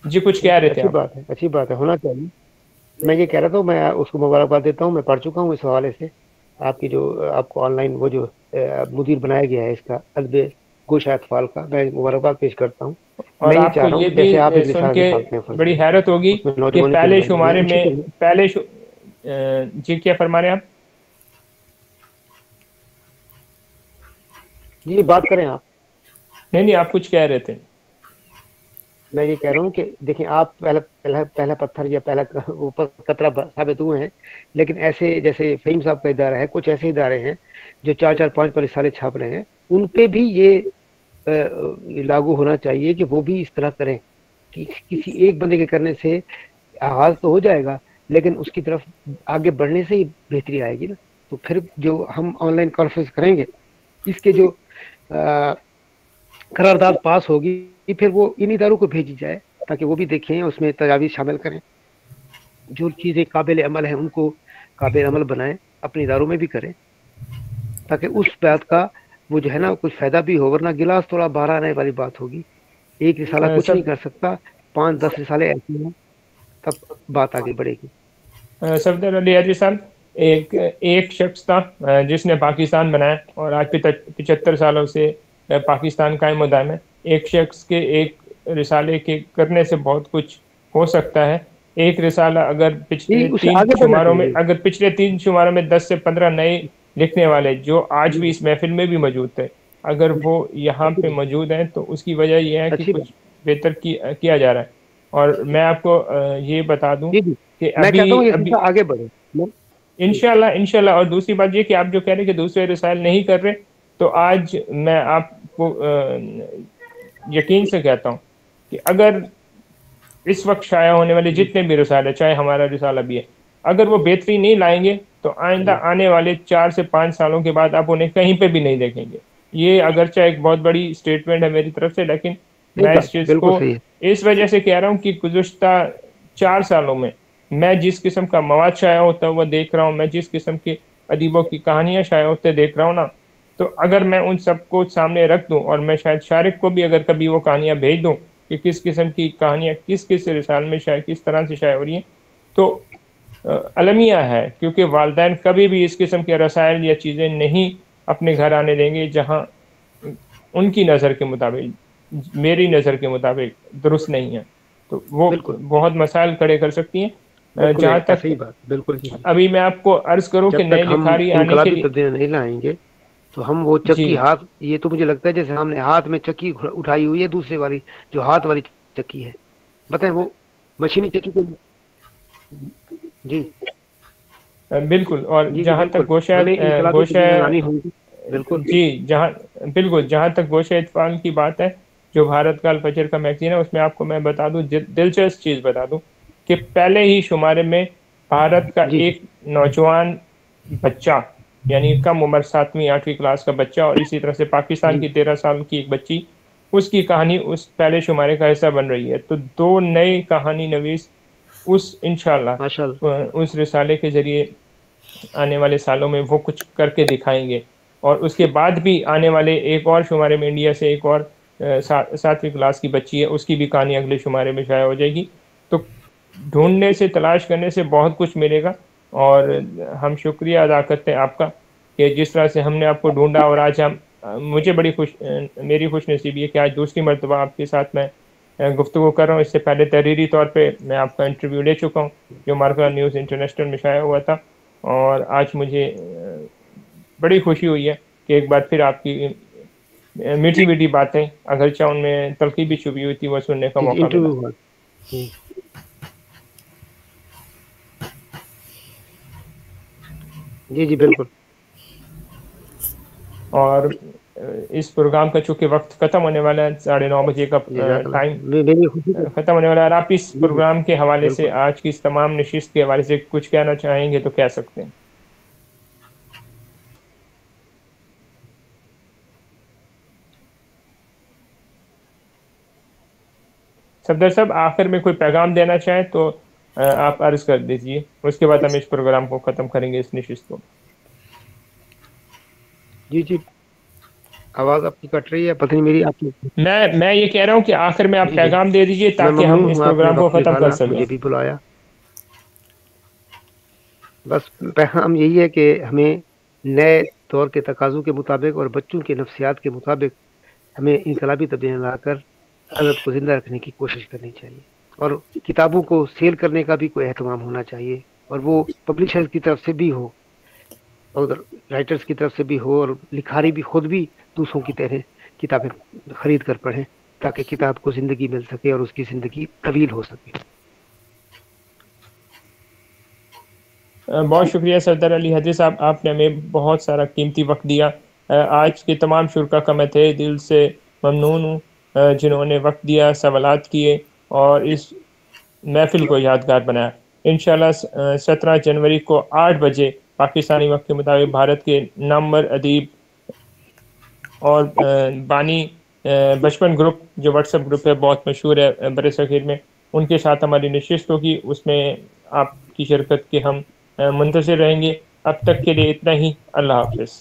جی کچھ کہہ رہے تھے اچھی آپ؟ بات ہے، اچھی بات ہے، ہونا چاہیے. میں یہ کہہ رہا تھا، میں اس کو مبارکباد دیتا ہوں. میں پڑھ چکا ہوں اس حوالے سے آپ کی جو آپ کو آن لائن وہ جو مدیر بنایا گیا ہے اس کا ادب گوشہ اطفال کا، میں مبارکباد پیش کرتا ہوں. اور میں یہ آپ چاہ کو رہا ہوں یہ کہ جیسے آپ بھی ایک سن رسالہ کے نکالتے ہیں فرض بڑی کریں، حیرت ہوگی اس میں کہ نوجوانوں کی پہلے رہنمائی ہے، شمارے اچھی میں جی کیا فرما رہے ہیں آپ؟ جی بات کریں آپ. نہیں آپ کچھ کہہ رہے تھے. میں یہ کہہ رہا ہوں کہ دیکھیں، آپ پہلا پتھر یا پہلا اوپر قطرہ ثابت ہوئے ہیں، لیکن ایسے جیسے فہیم صاحب کا ادارہ ہے، کچھ ایسے ادارے ہیں جو 4-4 5 رسالے چھاپ رہے ہیں، ان پہ بھی یہ لاگو ہونا چاہیے کہ وہ بھی اس طرح کریں کہ کسی ایک بندے کے کرنے سے آغاز تو ہو جائے گا، لیکن اس کی طرف آگے بڑھنے سے ہی بہتری آئے گی نا. تو پھر جو ہم آن لائن کانفرنس کریں گے، اس کے جو قرارداد پاس ہوگی، پھر وہ ان اداروں کو بھیجی جائے تاکہ وہ بھی دیکھیں، اس میں تجاویز شامل کریں، جو چیزیں قابل عمل ہیں ان کو قابل عمل بنائیں، اپنے اداروں میں بھی کریں، تاکہ اس بات کا وہ جو ہے نا کچھ فائدہ بھی ہو. ورنہ گلاس تھوڑا باہر آنے والی بات ہوگی. ایک رسالہ کچھ نہیں کر سکتا، 5-10 رسالے ایسے ہیں، تب بات آگے بڑھے گی. صفدر علی حیدری صاحب، ایک شخص تھا جس نے پاکستان بنایا اور آج 75 سالوں سے پاکستان قائم و دائم ہے. ایک شخص کے ایک رسالے کے کرنے سے بہت کچھ ہو سکتا ہے. ایک رسالہ اگر پچھلے اس سے 3 آگے بڑھنا شماروں میں 10 سے 15 نئے لکھنے والے جو آج بھی اس محفل میں بھی موجود تھے، اگر وہ یہاں پہ موجود ہیں تو اس کی وجہ یہ ہے کہ اچھی کچھ بہتر کیا جا رہا ہے. اور میں آپ کو یہ بتا دوں جی کہ میں ابھی چاہتا ہوں یہ سلسلہ آگے بڑھے. انشاءاللہ. اور دوسری بات یہ کہ آپ جو کہہ رہے ہیں کہ دوسرے رسائل نہیں کر رہے، تو آج میں آپ کو یقین سے کہتا ہوں کہ اگر اس وقت شائع ہونے والے جتنے بھی رسالے، چاہے ہمارا رسالہ بھی ہے، اگر وہ بہتری نہیں لائیں گے تو آئندہ آنے والے 4 سے 5 سالوں کے بعد آپ انہیں کہیں پہ بھی نہیں دیکھیں گے. یہ اگرچہ ایک بہت بڑی سٹیٹمنٹ ہے میری طرف سے، لیکن میں اس چیز بالکل کو صحیح ہے. اس وجہ سے کہہ رہا ہوں کہ گزشتہ 4 سالوں میں میں جس قسم کا مواد شائع ہوتا ہوا دیکھ رہا ہوں، میں جس قسم کے ادیبوں کی کہانیاں شائع ہوتے دیکھ رہا ہوں نا، تو اگر میں ان سب کو سامنے رکھ دوں اور میں شاید شارق کو بھی اگر کبھی وہ کہانیاں بھیج دوں کہ کس قسم کی کہانیاں کس رسال میں شائع کس طرح سے شائع ہو رہی ہیں، تو المیہ ہے، کیونکہ والدین کبھی بھی اس قسم کے رسائل یا چیزیں نہیں اپنے گھر آنے دیں گے جہاں ان کی نظر کے مطابق، میری نظر کے مطابق درست نہیں ہے، تو وہ بالکل بہت مسائل کھڑے کر سکتی ہیں۔ بالکل جہاں تک صحیح بات، بالکل ابھی میں آپ کو عرض کروں کہ جب نئے تک ہم لکھاری آنے کے انقلابی لیے، تبدیلی نہیں لائیں گے تو ہم وہ جی چکی ہاتھ، یہ تو مجھے لگتا ہے جیسے ہم نے ہاتھ میں چکی اٹھائی ہوئی ہے دوسرے والی جو ہاتھ والی چکی ہے، بتائیں وہ مشینی چکی کو، جی بالکل، اور جی جی جہاں بالکل، تک گوشہ ہمیں انقلابی تبدیلی لانی ہوگی، بالکل جی بالکل، جہاں تک گوشہ اطفال کی بات ہے، جو بھارت کا الفجر کا میگزین ہے، اس میں آپ کو میں بتا دوں، دلچسپ چیز بتا دوں کہ پہلے ہی شمارے میں بھارت کا جی ایک نوجوان بچہ، یعنی کم عمر 7ویں 8ویں کلاس کا بچہ، اور اسی طرح سے پاکستان جی کی 13 سال کی ایک بچی، اس کی کہانی اس پہلے شمارے کا حصہ بن رہی ہے، تو 2 نئے کہانی نویس اس ماشاء انشاءاللہ اللہ، اس رسالے کے ذریعے آنے والے سالوں میں وہ کچھ کر کے دکھائیں گے، اور اس کے بعد بھی آنے والے ایک اور شمارے میں انڈیا سے ایک اور 7ویں کلاس کی بچی ہے، اس کی بھی کہانی اگلے شمارے میں شائع ہو جائے گی، تو ڈھونڈنے سے تلاش کرنے سے بہت کچھ ملے گا، اور ہم شکریہ ادا کرتے ہیں آپ کا کہ جس طرح سے ہم نے آپ کو ڈھونڈا، اور آج مجھے میری خوش نصیبی ہے کہ آج دوسری مرتبہ آپ کے ساتھ میں گفتگو کر رہا ہوں۔ اس سے پہلے تحریری طور پہ میں آپ کا انٹرویو لے چکا ہوں جو مارکا نیوز انٹرنیشنل میں شائع ہوا تھا، اور آج مجھے بڑی خوشی ہوئی ہے کہ ایک بار پھر آپ کی میٹھی میٹھی باتیں، اگرچہ ان میں تلخی بھی چھپی ہوئی تھی، وہ سننے کا جی موقع ملا۔ انٹرویو ہوا، جی جی بالکل، اور اس پروگرام کا چونکہ وقت ختم ہونے والا ہے، 9:30 بجے کا جزاک ٹائم اللہ، میری خوشی کو، ختم ہونے والا ہے، اور آپ اس جی جی پروگرام کے حوالے سے، بالکل، آج کی اس تمام نشست کے حوالے سے کچھ کہنا چاہیں گے تو کہہ سکتے ہیں۔ صفدر صاحب، آخر میں کوئی پیغام دینا چاہیں تو آپ عرض کر دیجئے، اس کے بعد ہم اس پروگرام کو ختم کریں گے، اس نشست کو۔ جی جی آواز آپ کی کٹ رہی ہے، پتہ نہیں میری آپ کی، میں یہ کہہ رہا ہوں کہ آخر میں آپ جی جی پیغام دے دیجئے میں تاکہ ہم ممنون اس ہوں آپ نے پروگرام کو وقت ختم کر نکالا سکیں۔ مجھے بھی بلایا، بس پیغام یہی ہے کہ ہمیں نئے دور کے تقاضوں کے مطابق اور بچوں کے نفسیات کے مطابق ہمیں انقلابی تبدیلی لا کر ادب کو زندہ رکھنے کی کوشش کرنی چاہیے، اور کتابوں کو سیل کرنے کا بھی کوئی اہتمام ہونا چاہیے، اور وہ پبلشر کی طرف سے بھی ہو اور رائٹرز کی طرف سے بھی ہو، اور لکھاری بھی خود بھی دوسروں کی طرح کتابیں خرید کر پڑھیں تاکہ کتاب کو زندگی مل سکے اور اس کی زندگی طویل ہو سکے۔ بہت شکریہ سردار علی حدیث صاحب، آپ نے ہمیں بہت سارا قیمتی وقت دیا۔ آج کے تمام شرکا کا میں تہہ دل سے ممنون ہوں جنہوں نے وقت دیا، سوالات کیے اور اس محفل کو یادگار بنایا۔ انشاءاللہ 17 جنوری کو 8 بجے پاکستانی وقت کے مطابق بھارت کے نامور ادیب اور بانی بچپن گروپ جو واٹس ایپ گروپ ہے بہت مشہور ہے بر صغیر میں، ان کے ساتھ ہماری نشست ہوگی، اس میں آپ کی شرکت کے ہم منتظر رہیں گے۔ اب تک کے لیے اتنا ہی، اللہ حافظ۔